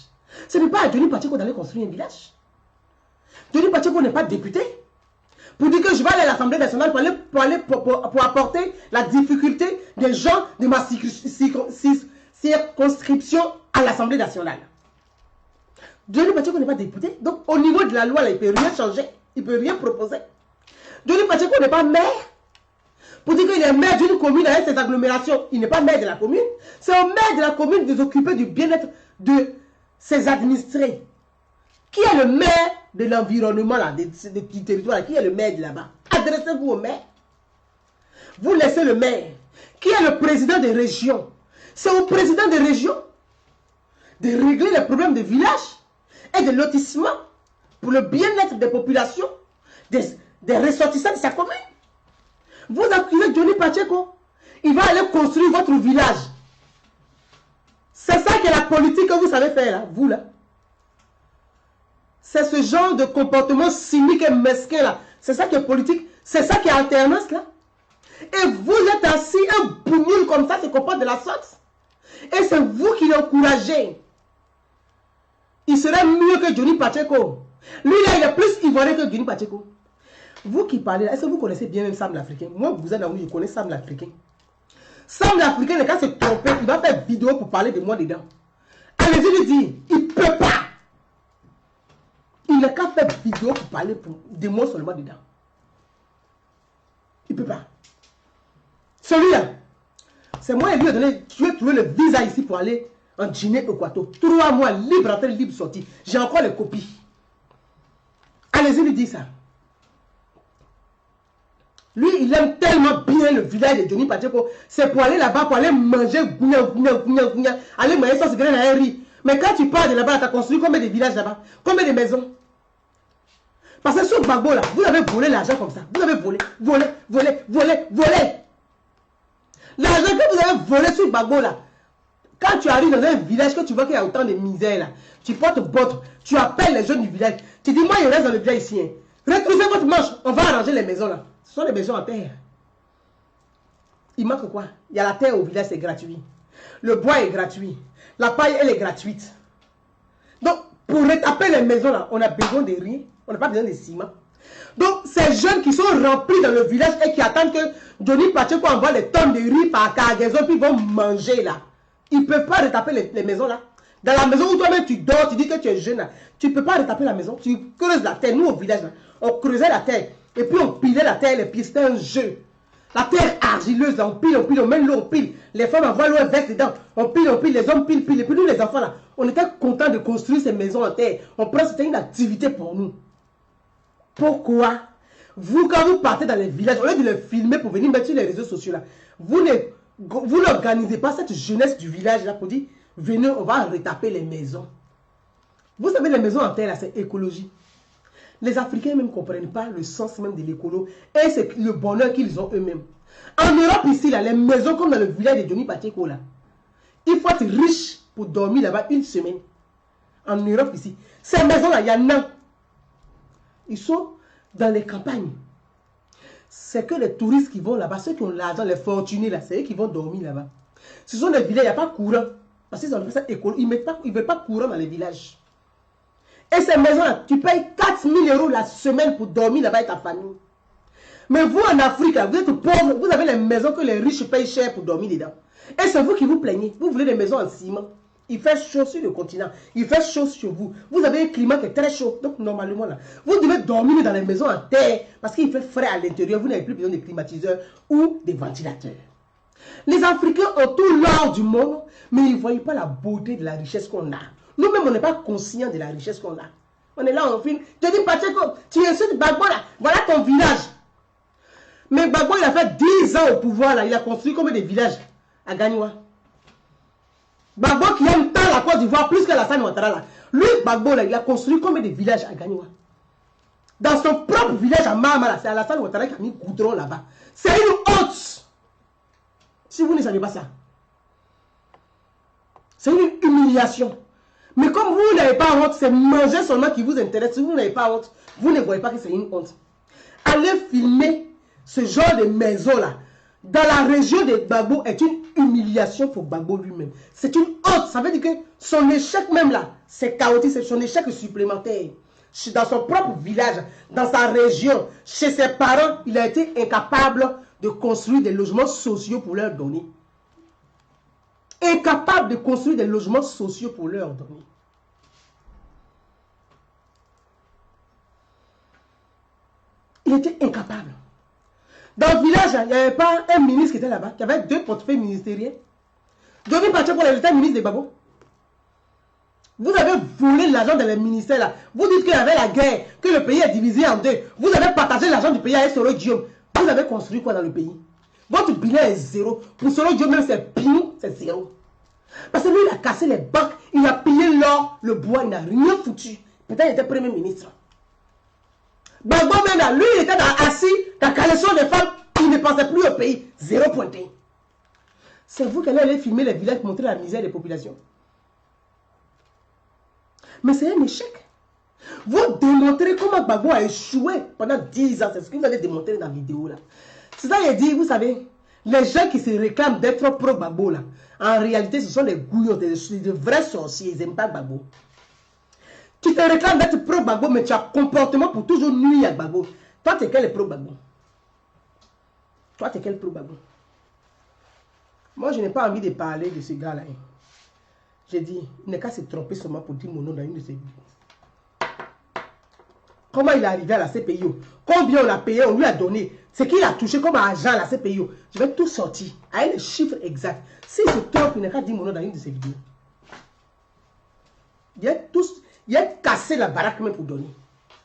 [SPEAKER 1] Ce n'est pas à Johnny Pacheco d'aller construire un village. Johnny Pacheco n'est pas député. Pour dire que je vais aller à l'Assemblée nationale pour apporter la difficulté des gens de ma circonscription à l'Assemblée nationale. Johnny Pacheco n'est pas député. Donc au niveau de la loi, là, il ne peut rien changer. Il ne peut rien proposer. Johnny Pacheco n'est pas maire. Pour dire qu'il est maire d'une commune avec ses agglomérations, il n'est pas maire de la commune. C'est au maire de la commune de s'occuper du bien-être de ses administrés. Qui est le maire de l'environnement du territoire? Qui est le maire de là-bas? Adressez-vous au maire. Vous laissez le maire. Qui est le président des régions? C'est au président des régions de régler les problèmes de village et de lotissement pour le bien-être des populations, des ressortissants de sa commune. Vous accusez Johnny Pacheco, il va aller construire votre village. C'est ça qui est la politique que vous savez faire, là, vous là. C'est ce genre de comportement cynique et mesquin là. C'est ça qui est politique, c'est ça qui est alternance là. Et vous êtes assis, un bougnoul comme ça se comporte de la sorte. Et c'est vous qui l'encouragez. Il serait mieux que Johnny Pacheco. Lui là, il est plus ivoirien que Johnny Pacheco. Vous qui parlez là, est-ce que vous connaissez bien même Sam l'Africain? Moi, vous êtes là où je connais Sam l'Africain. Sam l'Africain, le gars se tromper, il va faire vidéo pour parler de moi dedans. Allez-y lui dire, il ne peut pas. Il n'a qu'à faire vidéo pour parler de moi seulement dedans. Il ne peut pas. Celui-là, c'est moi qui lui ai donné, tu veux trouver le visa ici pour aller en Guinée Équatoriale. 3 mois, libre entrée, libre sortie. J'ai encore les copies. Allez-y lui dire ça. Lui, il aime tellement bien le village de Johnny Pacheco. C'est pour aller là-bas, pour aller manger, aller manger sauce graine à un riz. Mais quand tu pars de là-bas, tu as construit combien de villages là-bas? Combien de maisons? Parce que sur Gbagbo là, vous avez volé l'argent comme ça. Vous avez volé. L'argent que vous avez volé sur Gbagbo là, quand tu arrives dans un village, que tu vois qu'il y a autant de misère là, tu portes votre, tu appelles les jeunes du village, tu dis moi je reste dans le village ici. Hein. Retroussez votre manche, on va arranger les maisons là. Ce sont des maisons en terre. Il manque quoi? Il y a la terre au village, c'est gratuit. Le bois est gratuit. La paille, elle est gratuite. Donc, pour retaper les maisons là, on a besoin de rien. On n'a pas besoin de ciment. Donc, ces jeunes qui sont remplis dans le village et qui attendent que Johnny Pacheco envoie des tonnes de riz par cargaison, puis ils vont manger là. Ils ne peuvent pas retaper les maisons là. Dans la maison où toi-même tu dors, tu dis que tu es jeune là. Tu ne peux pas retaper la maison. Tu creuses la terre. Nous, au village là, on creusait la terre. Et puis on pilait la terre, les pieds. C'était un jeu. La terre argileuse, là, on pile, on met l'eau, on pile. Les femmes envoient l'eau avec dedans. On pile, les hommes pilent. Et puis nous, les enfants là, on était contents de construire ces maisons en terre. On prend, c'était une activité pour nous. Pourquoi? Vous, quand vous partez dans les villages, au lieu de les filmer pour venir mettre sur les réseaux sociaux là, vous n'organisez pas cette jeunesse du village là pour dire, venez, on va retaper les maisons. Vous savez, les maisons en terre là, c'est écologie. Les Africains même ne comprennent pas le sens même de l'écolo. Et c'est le bonheur qu'ils ont eux-mêmes. En Europe ici, là, les maisons comme dans le village de Johnny Pacheco, là, il faut être riche pour dormir là-bas une semaine. En Europe ici. Ces maisons-là, il y en a. Ils sont dans les campagnes. C'est que les touristes qui vont là-bas, ceux qui ont l'argent, les fortunés, là, c'est eux qui vont dormir là-bas. Ce sont des villages, il n'y a pas courant. Parce qu'ils ont fait ça écolo. Ils ne veulent pas courant dans les villages. Et ces maisons-là, tu payes 4 000 € la semaine pour dormir là-bas avec ta famille. Mais vous, en Afrique, là, vous êtes pauvres, vous avez les maisons que les riches payent cher pour dormir dedans. Et c'est vous qui vous plaignez. Vous voulez des maisons en ciment. Il fait chaud sur le continent. Il fait chaud sur vous. Vous avez un climat qui est très chaud. Donc, normalement, là, vous devez dormir dans les maisons en terre parce qu'il fait frais à l'intérieur. Vous n'avez plus besoin de climatiseurs ou de ventilateurs. Les Africains ont tout l'or du monde, mais ils ne voient pas la beauté de la richesse qu'on a. Nous-mêmes, on n'est pas conscients de la richesse qu'on a. On est là, on filme. Je dis, Pacheco, tu insultes Gbagbo là. Voilà ton village. Mais Gbagbo, il a fait 10 ans au pouvoir là. Il a construit combien de villages à Gagnoua? Gbagbo qui aime tant la Côte d'Ivoire plus que la Alassane Ouattara là. Lui, Gbagbo là, il a construit combien de villages à Gagnoua? Dans son propre village à Mahama, c'est Alassane Ouattara qui a mis goudron là-bas. C'est une honte. Si vous ne savez pas ça. C'est une humiliation. Mais comme vous n'avez pas honte, c'est manger seulement qui vous intéresse. Si vous n'avez pas honte, vous ne voyez pas que c'est une honte. Allez filmer ce genre de maison-là. Dans la région de Gbagbo est une humiliation pour Gbagbo lui-même. C'est une honte. Ça veut dire que son échec même là, c'est chaotique. C'est son échec supplémentaire. Dans son propre village, dans sa région, chez ses parents, il a été incapable de construire des logements sociaux pour leur donner. Incapable de construire des logements sociaux pour leur donner. Il était incapable. Dans le village, il n'y avait pas un ministre qui était là-bas, qui avait 2 portefeuilles ministériels. Johnny Pacheco, il était ministre de Gbagbo. Vous avez volé l'argent dans les ministères là. Vous dites qu'il y avait la guerre, que le pays est divisé en 2. Vous avez partagé l'argent du pays avec Soro Diom. Vous avez construit quoi dans le pays? Votre bilan est 0. Pour Soro Diom, même c'est pignon, c'est 0. Parce que lui, il a cassé les banques, il a pillé l'or, le bois, il n'a rien foutu. Peut-être qu'il était premier ministre. Gbagbo même là, lui, il était assis dans la caleçon des femmes, il ne pensait plus au pays. 0 pointé. C'est vous qui allez filmer les villages pour montrer la misère des populations. Mais c'est un échec. Vous démontrez comment Gbagbo a échoué pendant 10 ans. C'est ce que vous allez démontrer dans la vidéo là. C'est ça qu'il dit, vous savez, les gens qui se réclament d'être pro-Gbagbo là, en réalité, ce sont des gouillots, des vrais sorciers. Ils n'aiment pas Gbagbo. Tu te réclames d'être pro-Gbagbo, mais tu as comportement pour toujours nuire à Gbagbo. Toi, tu es quel pro-Gbagbo? Toi, tu es quel pro-Gbagbo? Moi, je n'ai pas envie de parler de ce gars-là. Hein. J'ai dit, il n'est qu'à se tromper seulement pour dire mon nom dans une de ses vidéos. Comment il est arrivé à la CPIO? Combien on a payé? On lui a donné. Ce qu'il a touché comme argent à la CPIO. Je vais tout sortir avec les chiffres exacts. S'il se trompe, il n'est qu'à dire mon nom dans une de ses vidéos. Il a cassé la baraque même pour donner.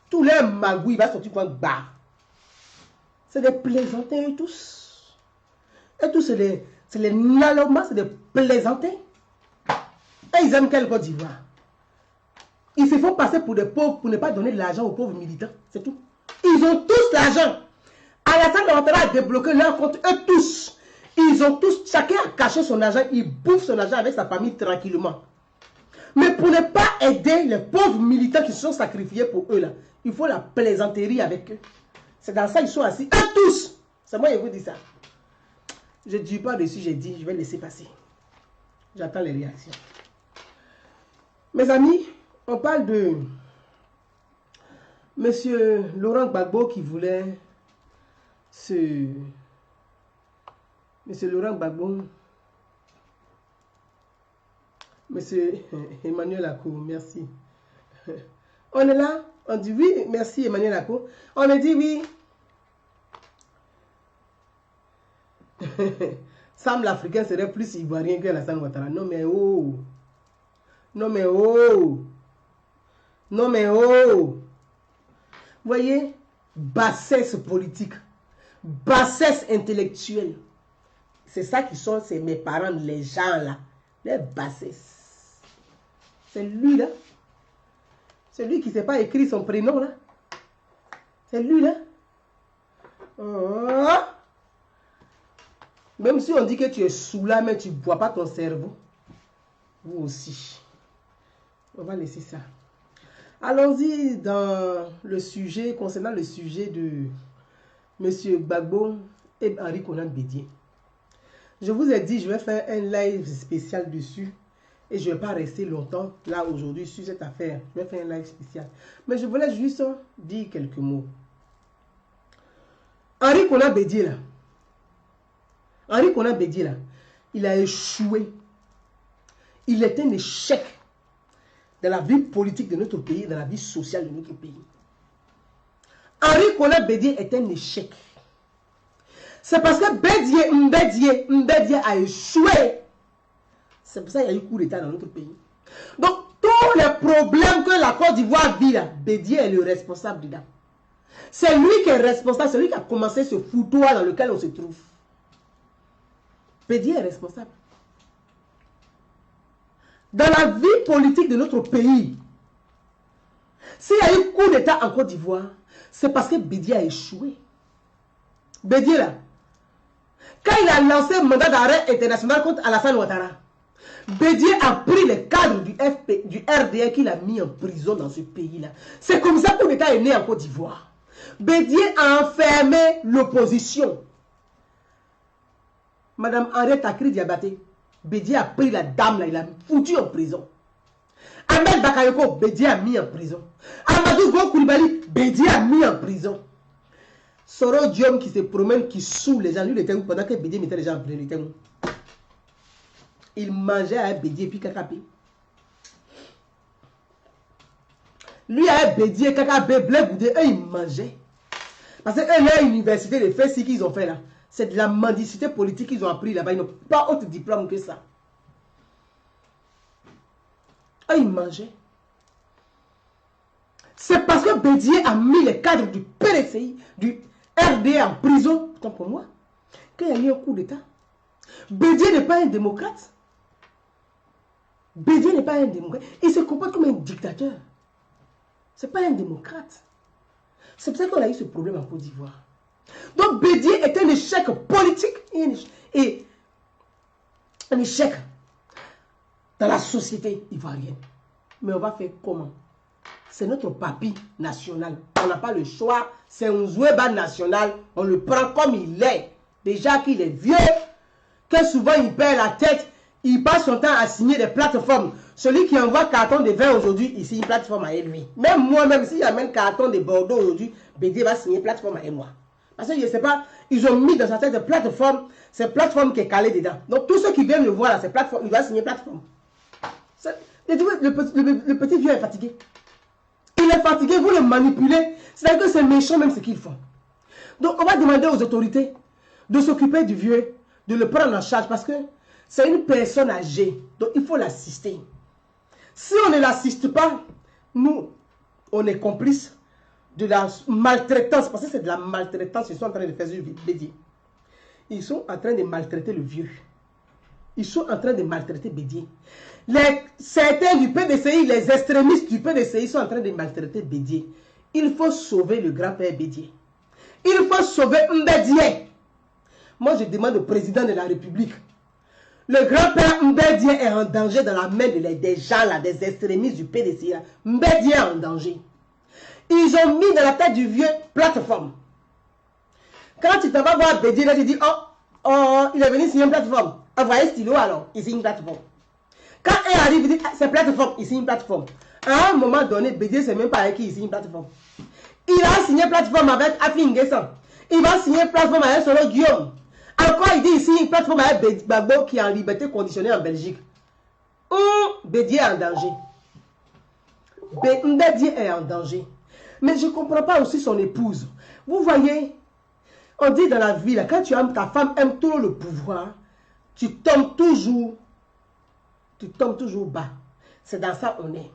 [SPEAKER 1] Tous les magouilles, il va sortir pour un bar. C'est des plaisantins et tous. Et tous, c'est les nalomas, c'est des plaisantins. Et ils aiment quelle Côte d'Ivoire? Ils se font passer pour des pauvres pour ne pas donner de l'argent aux pauvres militants. C'est tout. Ils ont tous l'argent. Alassane Ouattara a débloqué leur compte. Eux tous. Ils ont tous. Chacun a caché son argent. Il bouffe son argent avec sa famille tranquillement. Mais pour ne pas aider les pauvres militants qui se sont sacrifiés pour eux là, il faut la plaisanterie avec eux. C'est dans ça qu'ils sont assis. Eux tous. C'est moi qui vous dis ça. Je ne dis pas dessus, j'ai dit, je vais laisser passer. J'attends les réactions. Mes amis, on parle de Monsieur Laurent Gbagbo qui voulait Monsieur Laurent Gbagbo, Monsieur Emmanuel Akou, merci. On est là, on dit oui, merci Emmanuel Akou. On a dit oui. Sam l'Africain serait plus ivoirien que Alassane Ouattara. Non mais oh. Non mais oh. Non mais oh. Voyez, bassesse politique, bassesse intellectuelle. C'est ça qui sont mes parents, les gens là. Les bassesses. C'est lui là. C'est lui qui ne sait pas écrire son prénom là. C'est lui là. Oh. Même si on dit que tu es sous là, mais tu ne bois pas ton cerveau. Vous aussi. On va laisser ça. Allons-y dans le sujet, concernant le sujet de M. Gbagbo et Henri Konan Bédié. Je vous ai dit, je vais faire un live spécial dessus. Et je ne vais pas rester longtemps là aujourd'hui sur cette affaire. Je vais faire un live spécial. Mais je voulais juste dire quelques mots. Henri Konan Bédié là. Henri Konan Bédié là. Il a échoué. Il est un échec dans la vie politique de notre pays, dans la vie sociale de notre pays. Henri Konan Bédié est un échec. C'est parce que Mbédié a échoué. C'est pour ça qu'il y a eu coup d'État dans notre pays. Donc, tous les problèmes que la Côte d'Ivoire vit là, Bédié est le responsable dedans. C'est lui qui est responsable, c'est lui qui a commencé ce foutoir dans lequel on se trouve. Bédié est responsable. Dans la vie politique de notre pays, s'il y a eu coup d'État en Côte d'Ivoire, c'est parce que Bédié a échoué. Bédié là, quand il a lancé un mandat d'arrêt international contre Alassane Ouattara, Bédié a pris les cadres du RDR qu'il a mis en prison dans ce pays-là. C'est comme ça que l'État est né en Côte d'Ivoire. Bédié a enfermé l'opposition. Madame Henriette Takri Diabaté, Bédié a pris la dame là, il l'a foutu en prison. Ahmed Bakayoko, Bédié a mis en prison. Amadou Go Koulibaly, Bédié a mis en prison. Soro Diom qui se promène, qui saoule les gens, lui il était où pendant que Bédié mettait les gens en prison, il était où? Il mangeait à Bédié puis Kakapé. Lui à Bédié, Kakapé, Blé Boudé, eux ils mangeaient. Parce que eux, leur université, les faits qu'ils ont fait là, c'est de la mendicité politique qu'ils ont appris là-bas. Ils n'ont pas autre diplôme que ça. Eux ils mangeaient. C'est parce que Bédié a mis les cadres du PRCI, du RD en prison, autant pour moi, qu'il y a eu un coup d'État. Bédié n'est pas un démocrate. Bédié n'est pas un démocrate. Il se comporte comme un dictateur. Ce n'est pas un démocrate. C'est pour ça qu'on a eu ce problème en Côte d'Ivoire. Donc Bédié est un échec politique et un échec dans la société ivoirienne. Mais on va faire comment? C'est notre papi national. On n'a pas le choix. C'est un Zouéba national. On le prend comme il est. Déjà qu'il est vieux, que souvent il perd la tête. Il passe son temps à signer des plateformes. Celui qui envoie carton de vin aujourd'hui, il signe une plateforme à lui. Même moi-même, si j'amène carton de Bordeaux aujourd'hui, Bédié va signer plateforme avec moi. Parce que je ne sais pas, ils ont mis dans sa tête des plateformes, c'est plateforme qui est calée dedans. Donc tous ceux qui viennent le voir là, c'est plateforme, il va signer plateforme. Le petit vieux est fatigué. Il est fatigué, vous le manipulez. C'est-à-dire que c'est méchant même ce qu'ils font. Donc on va demander aux autorités de s'occuper du vieux, de le prendre en charge parce que c'est une personne âgée. Donc il faut l'assister. Si on ne l'assiste pas, nous, on est complices de la maltraitance. Parce que c'est de la maltraitance qu'ils sont en train de faire sur Bédié. Ils sont en train de maltraiter le vieux. Ils sont en train de maltraiter Bédié. Certains du PDCI, les extrémistes du PDCI sont en train de maltraiter Bédié. Il faut sauver le grand-père Bédié. Il faut sauver Mbédié. Moi, je demande au président de la République. Le grand-père Mbédié est en danger dans la main des gens, là, des extrémistes du PDCI. Là. Mbédié est en danger. Ils ont mis dans la tête du vieux plateforme. Quand tu t'en vas voir Bédié, là, tu dis, oh, il est venu signer une plateforme. Envoyez stylo alors, il signe une plateforme. Quand elle arrive, il dit, c'est plateforme, il signe une plateforme. À un moment donné, Bédié, c'est même pas avec qui il signe une plateforme. Il a signé plateforme avec Afi Nguessan. Il va signer plateforme avec Solo Guillaume. Encore, il dit ici une plateforme avec Gbagbo qui est en liberté conditionnée en Belgique. Bédié est en danger. Bédié est en danger. Mais je ne comprends pas aussi son épouse. Vous voyez, on dit dans la vie, là, quand ta femme aime trop le pouvoir, tu tombes toujours bas. C'est dans ça on est.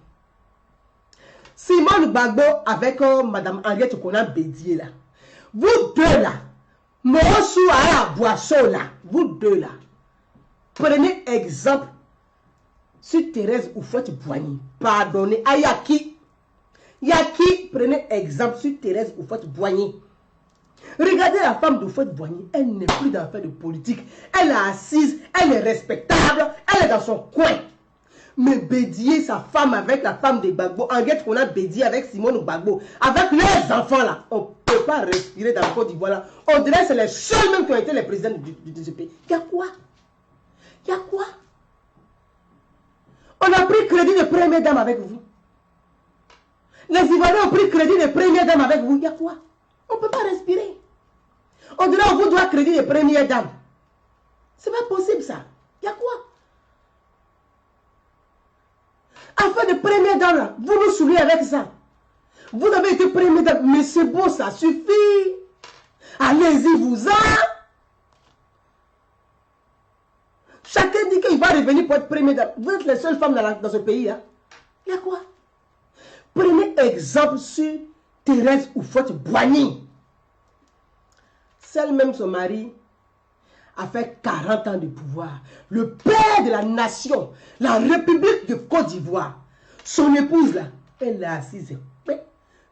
[SPEAKER 1] Simone Gbagbo avec Madame Henriette Konan Bédié là. Vous deux là, Morosu à Boisseau là, vous deux là, prenez exemple sur Thérèse Houphouët-Boigny. Pardonnez, à Yaki, prenez exemple sur Thérèse Houphouët-Boigny. Regardez la femme d'Houphouët-Boigny, elle n'est plus dans l'affaire de politique. Elle est assise, elle est respectable, elle est dans son coin. Mais Bédié, sa femme avec la femme de Gbagbo, Henriette qu'on a Bédié avec Simone Gbagbo, avec leurs enfants là, on ne peut pas respirer dans le Côte d'Ivoire là. On dirait que c'est les seuls même qui ont été les présidents de ce pays. Il y a quoi? Il y a quoi? On a pris crédit de première dame avec vous. Les Ivoiriens ont pris crédit de première dame avec vous. Il y a quoi? On ne peut pas respirer. On dirait qu'on vous doit crédit de première dame. C'est pas possible ça. Il y a quoi? Afin de première dame là, vous nous saoulez avec ça. Vous avez été première dame, mais c'est bon, ça suffit. Allez-y, vous-en. Chacun dit qu'il va revenir pour être première dame. Vous êtes les seules femmes dans ce pays-là. Il y a quoi? Prenez exemple sur Thérèse Houphouët-Boigny. Celle même son mari a fait 40 ans de pouvoir. Le père de la nation, la République de Côte d'Ivoire. Son épouse là, elle est assise,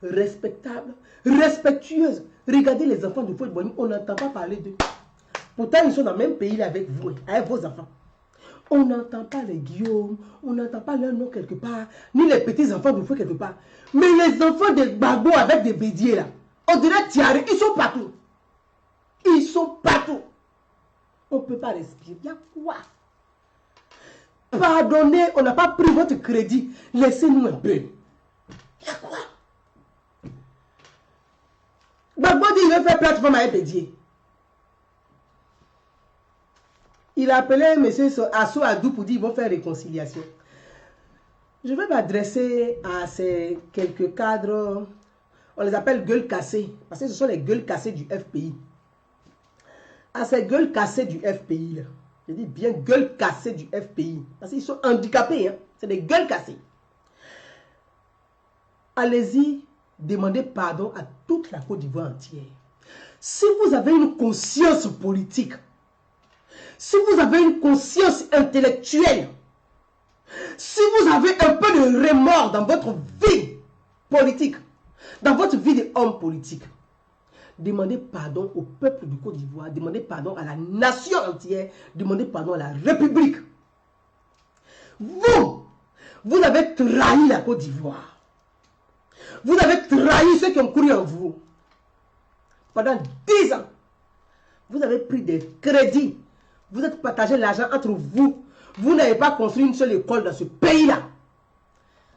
[SPEAKER 1] respectable, respectueuse. Regardez les enfants de Houphouët-Boigny, on n'entend pas parler d'eux. Pourtant, ils sont dans le même pays là avec vous, avec vos enfants. On n'entend pas les Guillaume, on n'entend pas leur nom quelque part, ni les petits enfants de Houphouët quelque part. Mais les enfants de Gbagbo avec des Bédié là, on dirait Tiaré, ils sont partout. Ils sont partout. On ne peut pas respirer. Il y a quoi? Pardonnez, on n'a pas pris votre crédit. Laissez-nous un peu. Il y a quoi? Gbagbo dit qu'il veut faire plateforme avec Bédié. Il a appelé M. Assou Adou pour dire qu'ils vont faire réconciliation. Je vais m'adresser à ces quelques cadres, on les appelle gueules cassées, parce que ce sont les gueules cassées du FPI. À ces gueules cassées du FPI, là. Je dis bien gueules cassées du FPI, parce qu'ils sont handicapés, hein. C'est des gueules cassées. Allez-y, demandez pardon à toute la Côte d'Ivoire entière. Si vous avez une conscience politique, si vous avez une conscience intellectuelle, si vous avez un peu de remords dans votre vie politique, dans votre vie d'homme politique, demandez pardon au peuple du Côte d'Ivoire, demandez pardon à la nation entière, demandez pardon à la République. Vous avez trahi la Côte d'Ivoire. Vous avez trahi ceux qui ont cru en vous. Pendant 10 ans, vous avez pris des crédits. Vous êtes partagé l'argent entre vous. Vous n'avez pas construit une seule école dans ce pays-là.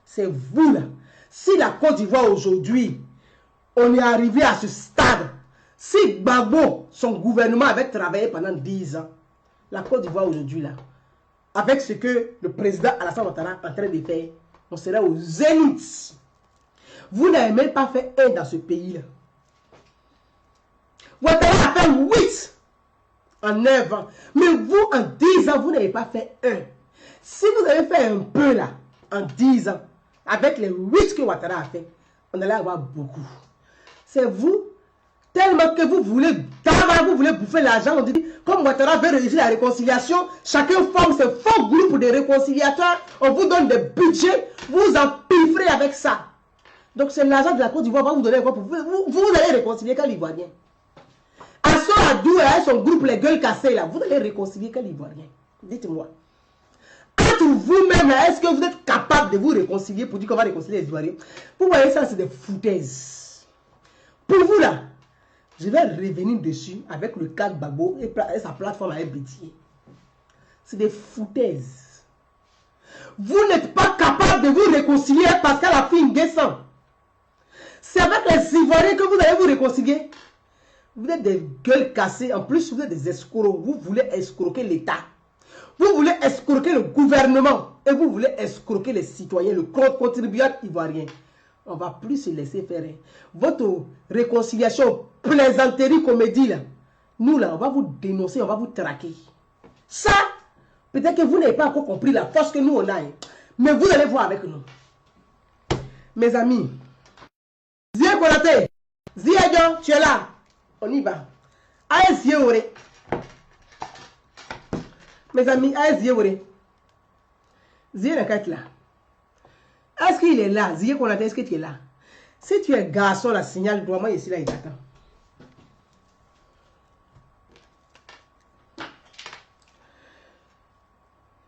[SPEAKER 1] C'est vous là. Si la Côte d'Ivoire aujourd'hui on est arrivé à ce stade. Si Gbagbo, son gouvernement avait travaillé pendant 10 ans, la Côte d'Ivoire aujourd'hui, là, avec ce que le président Alassane Ouattara est en train de faire, on serait au zénith. Vous n'avez même pas fait un dans ce pays-là. Ouattara a fait 8 en 9 ans. Mais vous, en 10 ans, vous n'avez pas fait un. Si vous avez fait un peu là, en 10 ans, avec les 8 que Ouattara a fait, on allait avoir beaucoup. C'est vous, tellement que vous voulez bouffer l'argent. On dit, comme Ouattara veut réussir la réconciliation, chacun forme ses faux groupes de réconciliateurs, on vous donne des budgets, vous en pilferez avec ça. Donc c'est l'argent de la Côte d'Ivoire va vous donner quoi pour vous allez réconcilier quel Ivoirien. Asso Adou et son groupe les gueules cassées là, vous allez réconcilier quel Ivoirien. Dites-moi. Entre vous-même, est-ce que vous êtes capable de vous réconcilier pour dire qu'on va réconcilier les Ivoiriens? Vous voyez ça, c'est des foutaises. Pour vous là, je vais revenir dessus avec le cas Gbagbo et sa plateforme avec Bétier. C'est des foutaises. Vous n'êtes pas capable de vous réconcilier parce qu'elle a fait une descente. C'est avec les Ivoiriens que vous allez vous réconcilier. Vous êtes des gueules cassées. En plus, vous êtes des escrocs. Vous voulez escroquer l'État. Vous voulez escroquer le gouvernement. Et vous voulez escroquer les citoyens, le contribuable ivoirien. On ne va plus se laisser faire. Votre réconciliation, plaisanterie, comédie, là, nous, là, on va vous dénoncer, on va vous traquer. Ça, peut-être que vous n'avez pas encore compris la force que nous, on a. Mais vous allez voir avec nous. Mes amis, Zie Konaté, Zie Adjon, tu es là. On y va. Aïe Zie Oré. Mes amis, aïe Zie Oré. Zie n'est qu'à être là. Est-ce qu'il est là? Zie Konaté, est-ce que tu es là? Si tu es garçon, la signale doit moi ici là, il t'attend.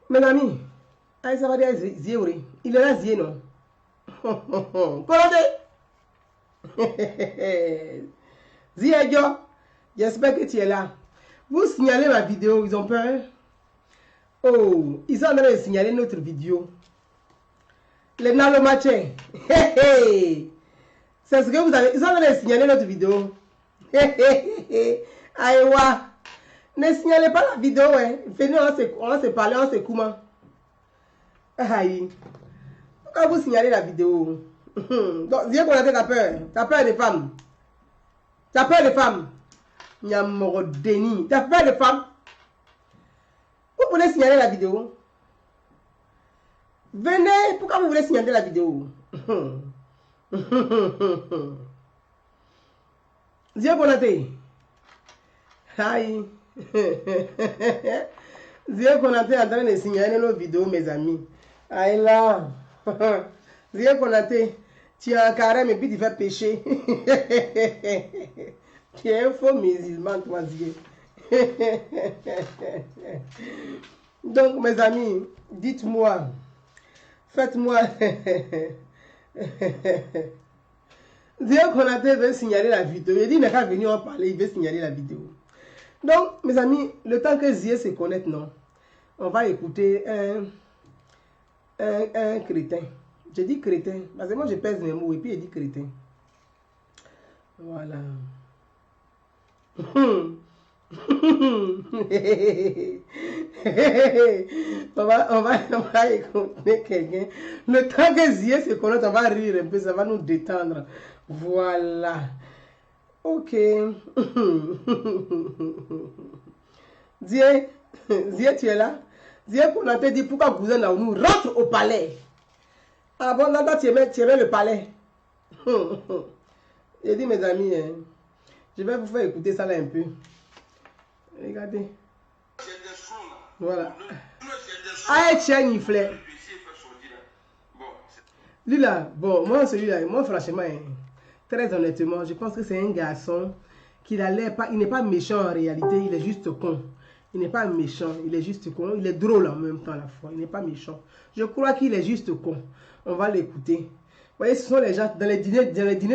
[SPEAKER 1] Mes amis, aïe ça va dire Zie Oré. Il est là, Zie non? Konaté. Zie Adjon, j'espère que tu es là. Vous signalez ma vidéo, ils ont peur. Oh, ils sont en train de signaler notre vidéo. Les Nalomaché. C'est ce que vous avez. Ils sont en train de signaler notre vidéo. Aïwa. Ne signalez pas la vidéo. Hein. Venez, on va se parler, on se comment. Aïe. Pourquoi vous signalez la vidéo? Donc, dis qu'on a ta peur. T'as peur des femmes. T'as peur des femmes. Nyamoro Denis. T'as peur des femmes. Vous voulez signaler la vidéo? Venez. Pourquoi vous voulez signaler la vidéo? Zie Konaté. Aïe. Zie Konaté est en train de signaler nos vidéos, mes amis. Aïe là. Zie Konaté. Tu as un carême et puis tu fais pécher. Tu es un faux musulman, toi, Zie. Donc, mes amis, dites-moi, faites-moi. Zie Konaté veut signaler la vidéo. Il dit, il n'a qu'à venir en parler, il veut signaler la vidéo. Donc, mes amis, le temps que Zie se connecte, non, on va écouter un crétin. Je dis crétin, parce que moi je pèse mes mots et puis il dit crétin. Voilà. on va écouter quelqu'un. Le temps que Zie se connecte, on va rire un peu, ça va nous détendre. Voilà. Ok. Zie, tu es là? Zie, qu'on a dit pourquoi Cousin nous rentre au palais. Ah bon, là, tu aimais le palais. J'ai dit, mes amis, hein, je vais vous faire écouter ça là un peu. Regardez. Voilà. Ah, tiens, il flait. Lui là, bon, moi, celui-là, moi, franchement, hein, très honnêtement, je pense que c'est un garçon qui il n'est pas méchant en réalité, il est juste con. Il n'est pas méchant, il est juste con. Il est drôle en même temps à la fois, il n'est pas méchant. Je crois qu'il est juste con. On va l'écouter. Vous voyez, ce sont les gens, dans les dîners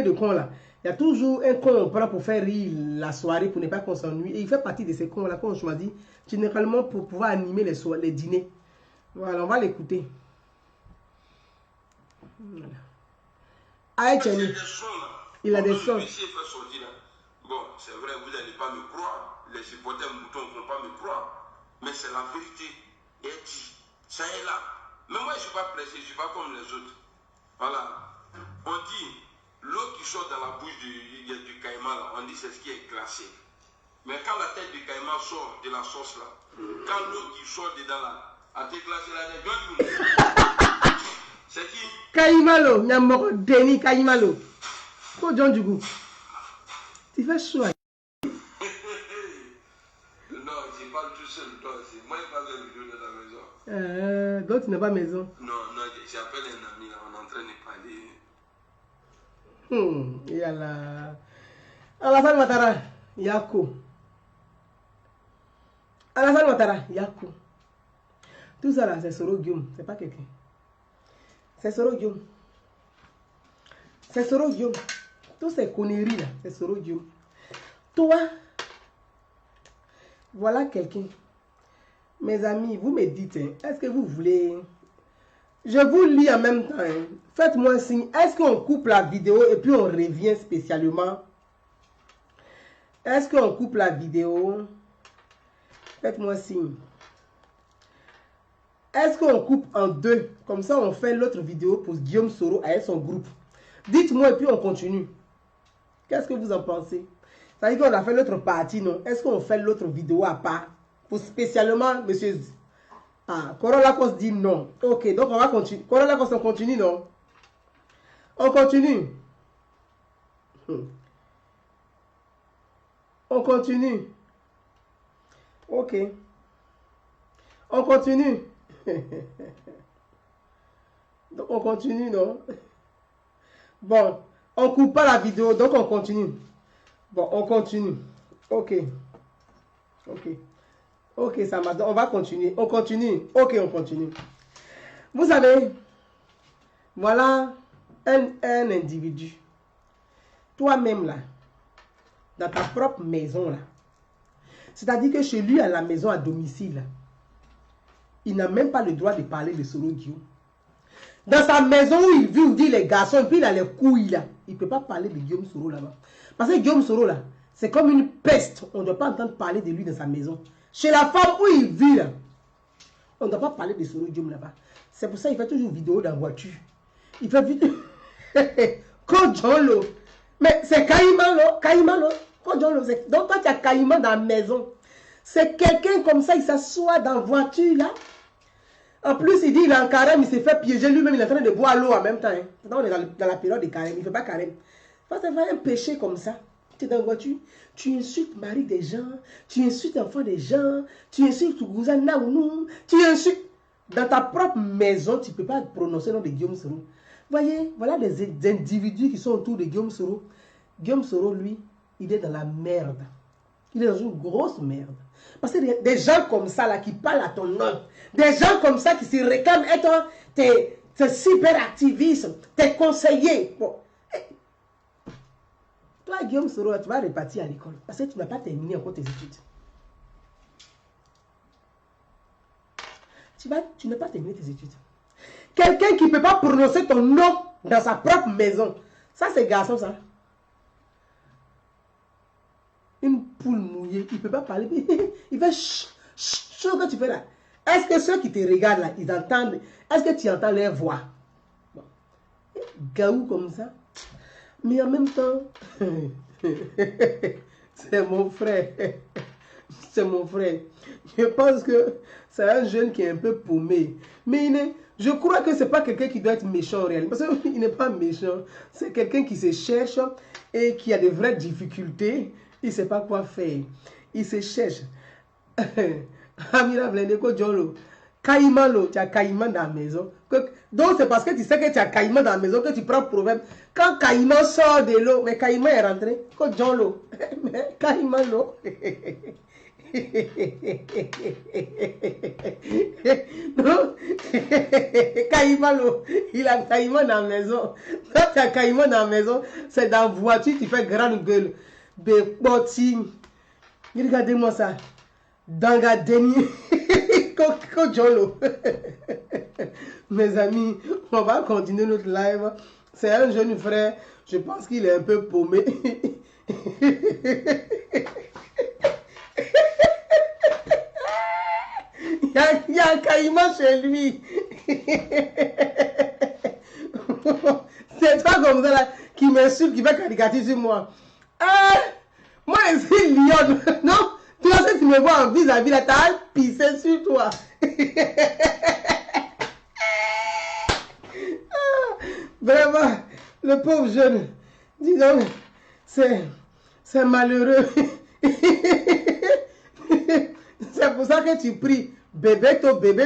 [SPEAKER 1] de cons là, il y a toujours un con on prend pour faire rire la soirée, pour ne pas qu'on s'ennuie. Et il fait partie de ces cons là qu'on choisit généralement pour pouvoir animer les dîners. Voilà, on va l'écouter. Voilà. Aïe, Tchani. Il a des sons.
[SPEAKER 2] L'huissier fait sortir là. Bon, c'est vrai, vous n'allez pas me croire. Les supporters moutons ne vont pas me croire. Mais c'est la vérité. Et dit, ça est là. Mais moi, je ne suis pas pressé, je ne suis pas comme les autres. Voilà. On dit, l'eau qui sort dans la bouche du caïman, là, on dit c'est ce qui est glacé. Mais quand la tête du caïman sort de la sauce là, quand l'eau qui sort dedans là, a déglacé là, c'est qui?
[SPEAKER 1] Caïmalo, il y a mort Denis Caïmalo. Quoi, John du goût? Tu fais chaud.
[SPEAKER 2] Non, je parle tout seul, toi aussi. Moi, je parle de vidéo de la maison.
[SPEAKER 1] Donc, tu n'es pas maison.
[SPEAKER 2] Non, j'appelle un ami là, on est en train de parler.
[SPEAKER 1] Yalla. Alassane Ouattara, Yako. Alassane Ouattara, Yako. Tout ça là, c'est Soro Guillaume, c'est pas quelqu'un. C'est Soro Guillaume. C'est Soro Guillaume. Toutes ces conneries là, c'est Soro Guillaume. Toi, voilà quelqu'un. Mes amis, vous me dites, est-ce que vous voulez... Je vous lis en même temps. Faites-moi un signe. Est-ce qu'on coupe la vidéo et puis on revient spécialement? Est-ce qu'on coupe la vidéo? Faites-moi un signe. Est-ce qu'on coupe en deux? Comme ça, on fait l'autre vidéo pour Guillaume Soro avec son groupe. Dites-moi et puis on continue. Qu'est-ce que vous en pensez? Ça veut dire qu'on a fait l'autre partie, non? Est-ce qu'on fait l'autre vidéo à part? Pour spécialement, monsieur... Ah, Corolla Cos dit non. Ok, donc on va continuer. Corolla Cos, on continue, non? On continue. On continue. Ok. On continue. Donc on continue, non? Bon, on coupe pas la vidéo, donc on continue. Bon, on continue. Ok. Ok. Ok, ça m'a... On va continuer. On continue. Ok, on continue. Vous savez, voilà un individu. Toi-même là, dans ta propre maison là. C'est-à-dire que chez lui à la maison, à domicile, là, il n'a même pas le droit de parler de Soro Guillaume. Dans sa maison où il vit, où dit les garçons, et puis il a les couilles là. Il ne peut pas parler de Guillaume Soro là-bas. Parce que Guillaume Soro là, c'est comme une peste. On ne doit pas entendre parler de lui dans sa maison. Chez la femme où il vit là, on ne doit pas parler de Soro Guillaume là-bas. C'est pour ça qu'il fait toujours une vidéo dans la voiture. Il fait vidéo. Kodjolo. Mais c'est Caïmalo. Caïmalo. Kodjolo. Donc toi tu as Caïman dans la maison. C'est quelqu'un comme ça, il s'assoit dans la voiture là. En plus, il dit il est en carême, il s'est fait piéger lui-même, il est en train de boire l'eau en même temps. Hein. On est dans la période de carême, il ne fait pas carême. Parce que c'est un péché comme ça. Tu es dans la voiture, tu insultes mari des gens, tu insultes enfant des gens, tu insultes Gouzan Naounou, tu insultes. Dans ta propre maison, tu ne peux pas prononcer le nom de Guillaume Soro. Voyez, voilà des individus qui sont autour de Guillaume Soro. Guillaume Soro, lui, il est dans la merde. Il est dans une grosse merde. Parce que des gens comme ça, là, qui parlent à ton nom, des gens comme ça qui se réclament être tes cyberactivistes, tes conseillers. Bon. Toi, Guillaume Soro, tu vas repartir à l'école. Parce que tu n'as pas terminé encore tes études. Tu n'as pas terminé tes études. Quelqu'un qui ne peut pas prononcer ton nom dans sa propre maison. Ça, c'est garçon, ça. Une poule mouillée, il ne peut pas parler. Il fait chut, chut, que tu fais là. Est-ce que ceux qui te regardent là, ils entendent? Est-ce que tu entends leur voix? Bon. Gaou comme ça. Mais en même temps, c'est mon frère. C'est mon frère. Je pense que c'est un jeune qui est un peu paumé. Mais je crois que ce n'est pas quelqu'un qui doit être méchant réellement. Parce qu'il n'est pas méchant. C'est quelqu'un qui se cherche et qui a de vraies difficultés. Il ne sait pas quoi faire. Il se cherche. Amira Vleneko Djolo. Caïman, tu as Caïman dans la maison. Donc c'est parce que tu sais que tu as Caïman dans la maison que tu prends problème. Quand Caïman sort de l'eau, mais Caïman est rentré. Quand Djolo. Mais Caïman l'eau. Non, Caïman, il a Caïman dans la maison. Quand tu as Caïman dans la maison, c'est dans la voiture, tu fais grande gueule. Bepoti. Regardez-moi ça. Danga Deni. Kojolo. Mes amis, on va continuer notre live. C'est un jeune frère. Je pense qu'il est un peu paumé. Il y a un caïman chez lui. C'est toi comme ça là, qui m'insulte, qui fait caricature sur moi. Moi, je suis lionne. Non, toi, si tu me vois en vis-à-vis là, t'as pissé sur toi. Vraiment, le pauvre jeune, dis donc, c'est malheureux. C'est pour ça que tu pries, bébé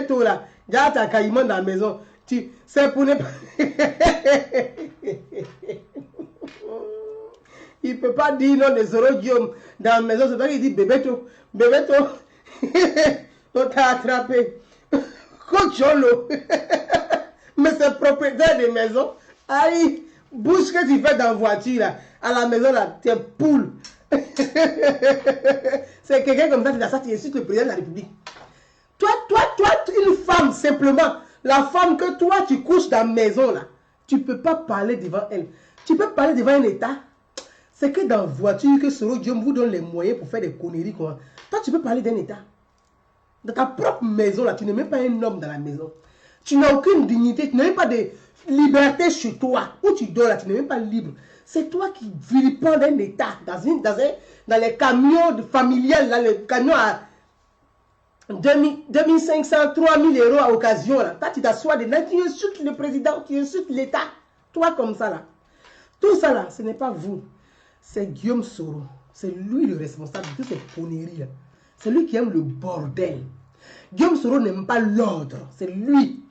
[SPEAKER 1] toi là, garde ta caïman dans la maison. C'est pour ne pas... Il ne peut pas dire non de Zoro Guillaume dans la maison, c'est pas qu'il dit bébé toi, on t'a attrapé. Cocholo. Mais c'est propriétaire de maison. Aïe, bouge que tu fais dans la voiture là, à la maison là, t'es poule. C'est quelqu'un comme ça, tu insultes le président de la République. Toi, une femme simplement, la femme que toi tu couches dans la maison là, tu ne peux pas parler devant elle. Tu peux parler devant un État. C'est que dans la voiture que Soro Dieu vous donne les moyens pour faire des conneries quoi. Toi tu peux parler d'un État. Dans ta propre maison là, tu n'es même pas un homme dans la maison. Tu n'as aucune dignité, tu n'as même pas de liberté chez toi. Où tu dors là, tu n'es même pas libre. C'est toi qui vilipende un État dans les camions familiales, là, les camions à 2500, 3000 euros à occasion. Là. Toi, tu t'assois dedans, tu insultes le président, tu insultes l'État. Toi, comme ça, là. Tout ça, là, ce n'est pas vous. C'est Guillaume Soro. C'est lui le responsable de toutes ces conneries, là. C'est lui qui aime le bordel. Guillaume Soro n'aime pas l'ordre. C'est lui.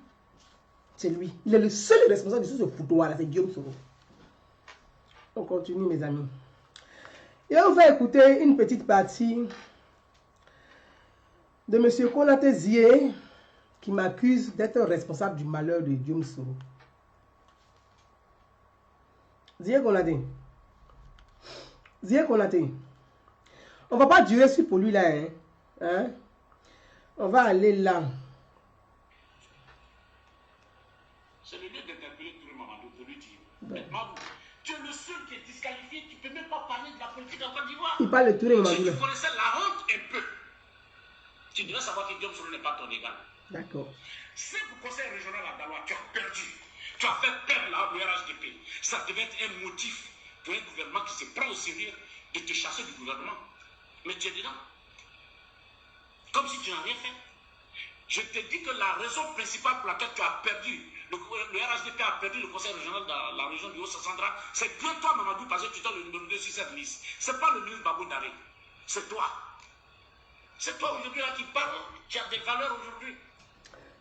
[SPEAKER 1] C'est lui. Il est le seul responsable de tout ce foutoir, là. C'est Guillaume Soro. On continue, mes amis. Et on va écouter une petite partie de M. Konaté Zié qui m'accuse d'être responsable du malheur de Guillaume Soro. Zié Konaté. Zié Konaté. On ne va pas durer sur pour lui là. Hein? On va aller là.
[SPEAKER 3] C'est le lieu d'interpeller tout le monde, de lui dire. Maintenant, tu es le seul qui est disqualifié, tu ne peux même pas parler de la politique en Côte d'Ivoire.
[SPEAKER 1] Il parle de tout le monde.
[SPEAKER 3] Si tu connaissais la honte un peu, tu devrais savoir que Guillaume Soro n'est pas ton égal.
[SPEAKER 1] D'accord.
[SPEAKER 3] C'est pour le conseil régional à Daloa, tu as perdu. Tu as fait perdre le RHDP. Ça devait être un motif pour un gouvernement qui se prend au sérieux de te chasser du gouvernement. Mais tu es dedans. Comme si tu n'as rien fait. Je te dis que la raison principale pour laquelle tu as perdu, le RHDP a perdu le conseil régional dans la région du Haut-Central, c'est bien toi, Mamadou, parce que tu donnes le numéro 2 sur cette liste. Ce n'est pas le ministre Babou Daré. C'est toi. C'est toi aujourd'hui là qui parle, qui a des valeurs aujourd'hui.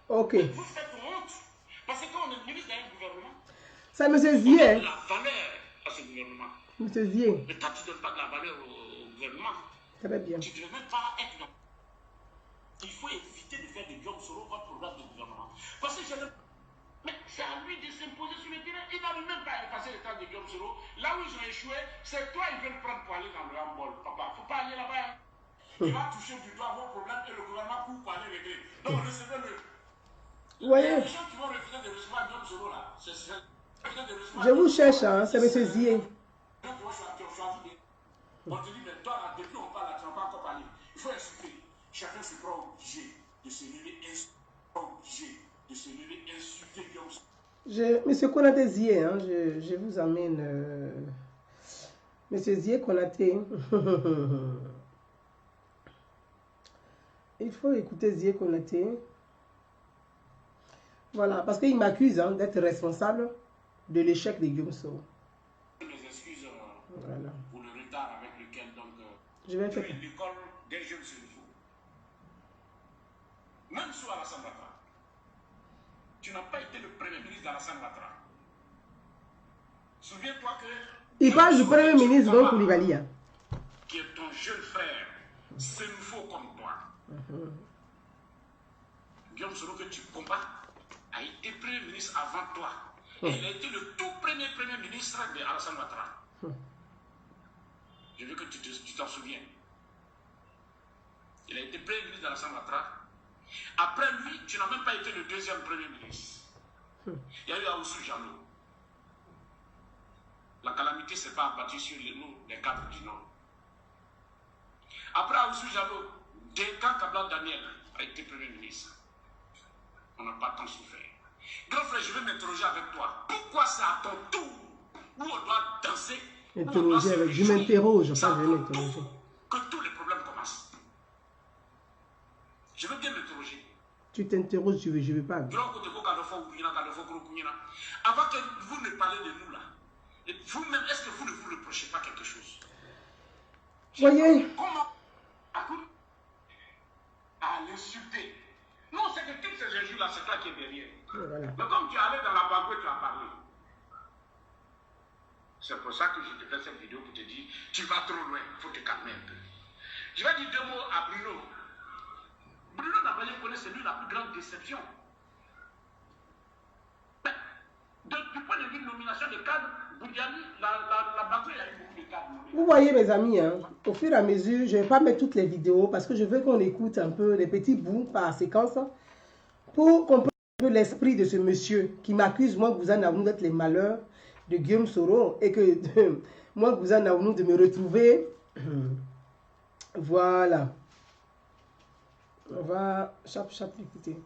[SPEAKER 1] Ok.
[SPEAKER 3] Vous faites honte. Parce que quand on est ministre d'un gouvernement,
[SPEAKER 1] c'est M. Zié.
[SPEAKER 3] on donne la valeur à ce gouvernement.
[SPEAKER 1] M. Zié.
[SPEAKER 3] Mais toi, tu ne donnes pas de la valeur au gouvernement.
[SPEAKER 1] Très bien.
[SPEAKER 3] Tu ne devais même pas être là. Il faut éviter de faire de Guillaume Soro votre programme de gouvernement. Parce que mais c'est à lui de s'imposer sur le terrain. Il n'arrive même pas à passer le temps de Guillaume Soro. Là où ils ont échoué, c'est toi ils veulent prendre pour aller dans le handball. Papa, il ne faut pas aller là-bas. Il va toucher du doigt vos problèmes et le gouvernement court pour aller régler. Donc recevez-le.
[SPEAKER 1] Vous voyez?
[SPEAKER 3] Les gens qui vont refuser de recevoir Guillaume Soro là,
[SPEAKER 1] je vous cherche, hein, c'est M. Zié.
[SPEAKER 3] On te dit, mais toi là, depuis on parle là, tu n'as pas encore parlé. Il faut insulter. Chacun se croit obligé de se lever, insulter Guillaume Soro.
[SPEAKER 1] Monsieur Konaté Zié, hein, je vous amène. Monsieur Zié Konaté. Il faut écouter Zié Konaté. Voilà, parce qu'il m'accuse hein, d'être responsable de l'échec de Guillaume Soro.
[SPEAKER 3] Mes excuses
[SPEAKER 1] voilà.
[SPEAKER 3] Pour le retard avec lequel donc
[SPEAKER 1] je vais faire
[SPEAKER 3] l'école des jeunes se nouveau. Même sous Alassane Ouattara, tu n'as pas été le premier ministre d'Alassane Ouattara. Souviens-toi que...
[SPEAKER 1] Il parle du premier ministre donc Koulibaly.
[SPEAKER 3] Qui est ton jeune frère, c'est nouveau comme toi. Guillaume Soro que tu combats a été premier ministre avant toi. Et il a été le tout premier ministre de Alassane Ouattara. Je veux que tu t'en souviennes. Il a été premier ministre d'Alassane Ouattara. Après lui, tu n'as même pas été le deuxième premier ministre. Il y a eu Aoussou Diallo. La calamité ne s'est pas abattue sur nous, les cadres du Nord. Après Aoussou Jalo, quand Kabla Daniel a été Premier ministre, on n'a pas tant souffert. Grand frère, je vais m'interroger avec toi. Pourquoi c'est à ton tour où on doit danser?
[SPEAKER 1] Interroger avec, je m'interroge, pas je vais m'interroger.
[SPEAKER 3] Que tous les problèmes commencent. Je veux bien m'interroger.
[SPEAKER 1] Tu t'interroges, je vais pas.
[SPEAKER 3] Avant que vous ne parlez de nous là, vous-même, est-ce que vous ne vous reprochez pas quelque chose?
[SPEAKER 1] Voyez.
[SPEAKER 3] Comment à l'insulter? Non, c'est que toutes ces injures là, c'est toi qui es derrière.
[SPEAKER 1] Voilà.
[SPEAKER 3] Mais comme tu es allé dans la banque, tu as parlé. C'est pour ça que je te fais cette vidéo pour te dire, tu vas trop loin, il faut te calmer un peu. Je vais dire 2 mots à Bruno. Bruno n'a pas connu, c'est lui la plus grande déception. Mais, du point de vue de nomination de cadres, Boudiani, la banque, il y a eu beaucoup de cadres.
[SPEAKER 1] Vous voyez mes amis, hein, au fur et à mesure, je ne vais pas mettre toutes les vidéos parce que je veux qu'on écoute un peu les petits bouts par séquence pour comprendre un peu l'esprit de ce monsieur qui m'accuse, moi, Gouza Naounou, d'être les malheurs de Guillaume Soro et que moi, Gouza Naounou, de me retrouver. Voilà. On va chape écouter.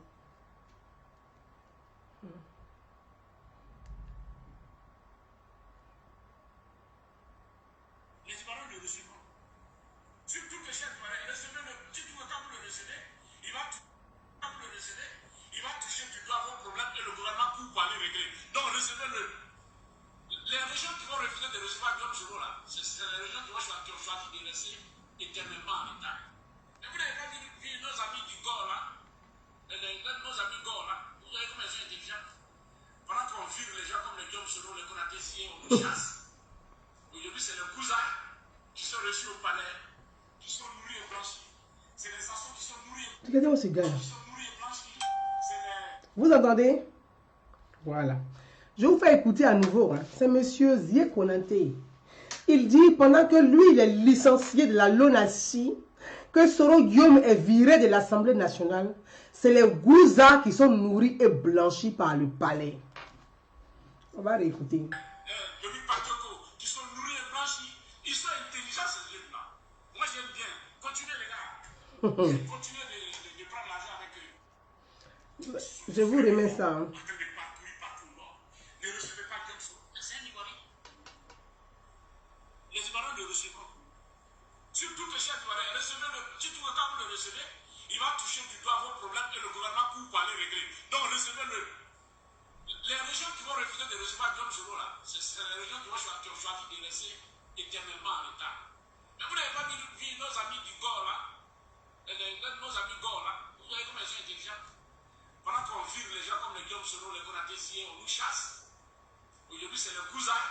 [SPEAKER 3] Les parents le recevront. Surtout que chaque parent, recevez-le. Si tu veux quand vous le recevez, il va toucher du doigt vos problèmes et le gouvernement pour aller régler. Donc recevez-le. Les régions qui vont refuser de recevoir Guillaume Soro là, c'est les régions qui ont choisi de laisser éternellement en état. Et vous n'avez pas vu nos amis du Gore là, nos amis Gore là, vous voyez comment ils sont intelligents. Pendant qu'on vire les gens comme les Guillaume Soro, les Konaté Sié, on nous chasse. Aujourd'hui, c'est les cousins qui sont reçus au palais, qui sont nourris et blanchis. C'est les assauts qui sont nourris et
[SPEAKER 1] Regardez où ce gars.
[SPEAKER 3] blanchis.
[SPEAKER 1] Vous entendez? Voilà. Je vous fais écouter à nouveau. Hein. C'est monsieur Zie Konaté. Il dit, pendant que lui, il est licencié de la LONASI, que Soro Guillaume est viré de l'Assemblée nationale, c'est les Gouza qui sont nourris et blanchis par le palais. On va réécouter.
[SPEAKER 3] Qui sont nourris et blanchis, ils sont intelligents ces jeunes-là. Moi j'aime bien. Continuez les gars. Continuez de prendre l'argent avec eux.
[SPEAKER 1] Je vous remets ça. Hein.
[SPEAKER 3] Ne recevez pas Guillaume Soro. C'est un Ivoirien. Les Ivoiriens le recevront. Surtout que chaque Ivoirien, recevez-le. Si tu veux quand vous le recevez, il va toucher du doigt vos problèmes et le gouvernement pour aller régler. Donc recevez-le. Les régions qui vont refuser de recevoir Guillaume Soro là, c'est les régions qui ont choisi de laisser éternellement en état. Mais vous n'avez pas vu nos amis du Gore là, nos amis Gore là, vous voyez comment ils sont intelligents. Pendant qu'on vire les gens comme les Guillaume Soro, les Konaté Sié, on nous chasse. Aujourd'hui, c'est les cousins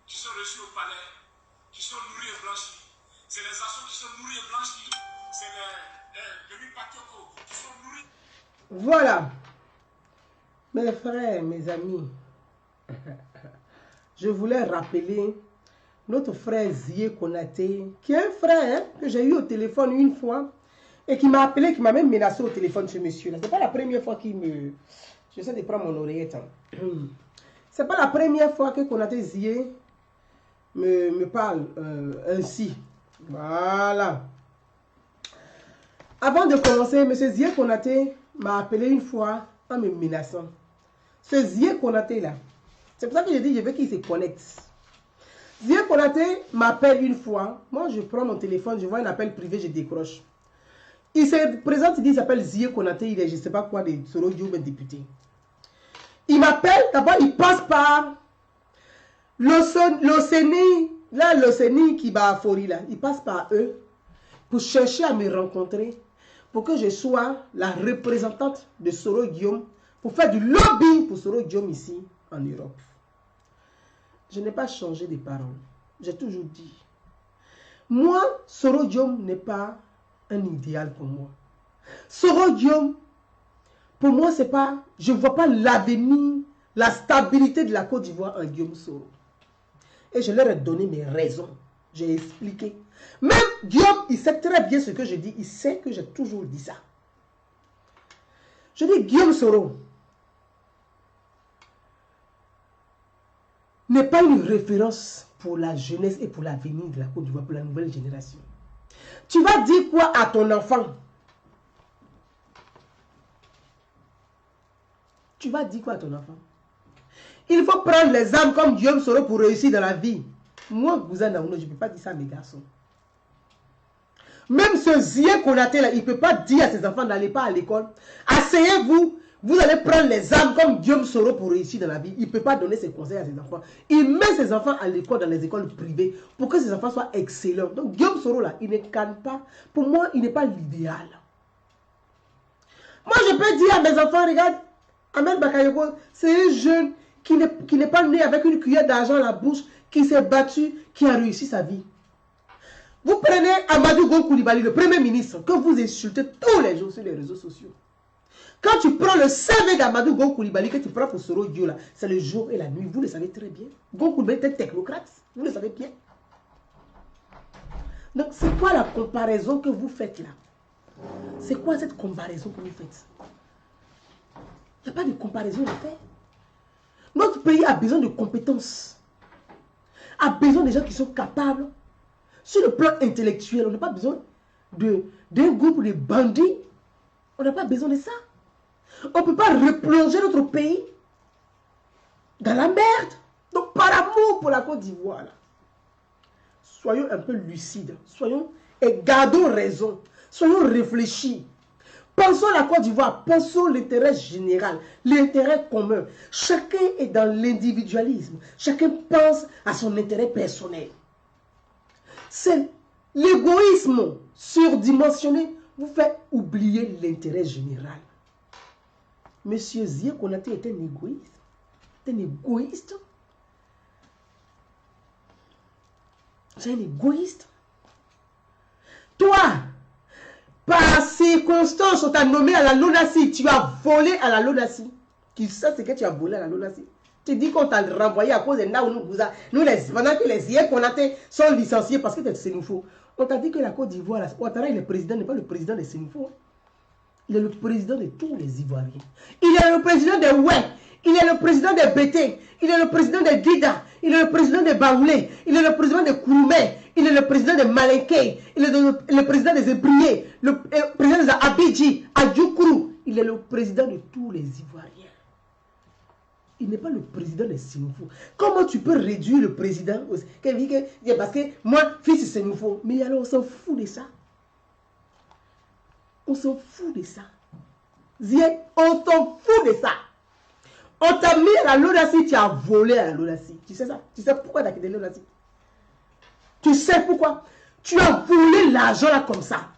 [SPEAKER 3] qui sont reçus au palais, qui sont nourris et blanchis. C'est les assauts qui sont nourris et blanchis. C'est les Patoko qui sont nourris.
[SPEAKER 1] Voilà. Mes frères, mes amis, je voulais rappeler notre frère Zie Konaté, qui est un frère que j'ai eu au téléphone une fois et qui m'a appelé, qui m'a même menacé au téléphone, ce monsieur-là. Ce n'est pas la première fois qu'il me... J'essaie de prendre mon oreillette. C'est pas la première fois que Konaté Zie me parle ainsi. Voilà. Avant de commencer, M. Zie Konaté m'a appelé une fois en me menaçant. Ce Zie Konaté là, c'est pour ça que je dis, je veux qu'il se connecte. Zie Konaté m'appelle une fois. Moi, je prends mon téléphone, je vois un appel privé, je décroche. Il se présente, il dit, il s'appelle Zie Konaté, il est, je ne sais pas quoi, de Soro Guillaume, député. Il m'appelle, d'abord, il passe par l'Océnie, là, l'Océnie qui va à Fori, là. Il passe par eux pour chercher à me rencontrer, pour que je sois la représentante de Soro Guillaume, pour faire du lobbying pour Soro Guillaume ici, en Europe. Je n'ai pas changé de parole. J'ai toujours dit, moi, Soro Guillaume n'est pas un idéal pour moi. Soro Guillaume, pour moi, c'est pas, je ne vois pas l'avenir, la stabilité de la Côte d'Ivoire en Guillaume Soro. Et je leur ai donné mes raisons. J'ai expliqué. Même Guillaume, il sait très bien ce que je dis. Il sait que j'ai toujours dit ça. Je dis, Guillaume Soro, n'est pas une référence pour la jeunesse et pour l'avenir de la Côte d'Ivoire, pour la nouvelle génération. Tu vas dire quoi à ton enfant? Tu vas dire quoi à ton enfant? Il faut prendre les armes comme Guillaume Soro pour réussir dans la vie. Moi, Gouza Naouno, je ne peux pas dire ça à mes garçons. Même ce Zia Konaté là, il ne peut pas dire à ses enfants n'allez pas à l'école. Asseyez-vous, vous allez prendre les armes comme Guillaume Soro pour réussir dans la vie. Il ne peut pas donner ses conseils à ses enfants. Il met ses enfants à l'école, dans les écoles privées, pour que ses enfants soient excellents. Donc Guillaume Soro là, il ne canne pas. Pour moi, il n'est pas l'idéal. Moi, je peux dire à mes enfants, regarde, Ahmed Bakayoko, c'est un jeune qui n'est pas né avec une cuillère d'argent à la bouche, qui s'est battu, qui a réussi sa vie. Vous prenez Amadou Gon Coulibaly, le premier ministre, que vous insultez tous les jours sur les réseaux sociaux. Quand tu prends le CV d'Amadou Gon Coulibaly, que tu prends pour Soro Dio, c'est le jour et la nuit. Vous le savez très bien. Gon Coulibaly était technocrate. Vous le savez bien. Donc, c'est quoi la comparaison que vous faites là? C'est quoi cette comparaison que vous faites? Il n'y a pas de comparaison à faire. Notre pays a besoin de compétences. A besoin de gens qui sont capables. Sur le plan intellectuel, on n'a pas besoin d'un groupe de bandits. On n'a pas besoin de ça. On ne peut pas replonger notre pays dans la merde. Donc, par amour pour la Côte d'Ivoire, soyons un peu lucides. Soyons et gardons raison. Soyons réfléchis. Pensons à la Côte d'Ivoire. Pensons l'intérêt général, l'intérêt commun. Chacun est dans l'individualisme. Chacun pense à son intérêt personnel. C'est l'égoïsme surdimensionné vous fait oublier l'intérêt général. Monsieur Zia Konaté est un égoïste. C'est un égoïste. C'est un égoïste. Toi, par circonstance, on t'a nommé à la LONASI. Tu as volé à la LONASI. Tu sais ce que tu as volé à la LONASI. Tu dis qu'on t'a renvoyé à cause de Naounou Bouza. Pendant que les Zia Konaté sont licenciés parce que c'est Sénoufo. On t'a dit que la Côte d'Ivoire, Ouattara, il est président, n'est pas le président des Sénoufo. Il est le président de tous les Ivoiriens. Il est le président des Oué. Il est le président des Bété. Il est le président des Guida. Il est le président des Baoulé. Il est le président des Kouroumé. Il est le président des Malinké. Il est le président des Ébriés. Le président des Abidji, Adjoukourou. Il est le président de tous les Ivoiriens. Il n'est pas le président des Sénoufo. Comment tu peux réduire le président? Parce que moi, fils de Sénoufo. Mais alors, on s'en fout de ça. On s'en fout de ça. On s'en fout de ça. On t'a mis à la LONASI, tu as volé à la LONASI. Tu sais ça? Tu sais pourquoi tu as quitté la LONASI? Tu sais pourquoi? Tu as volé l'argent là comme ça.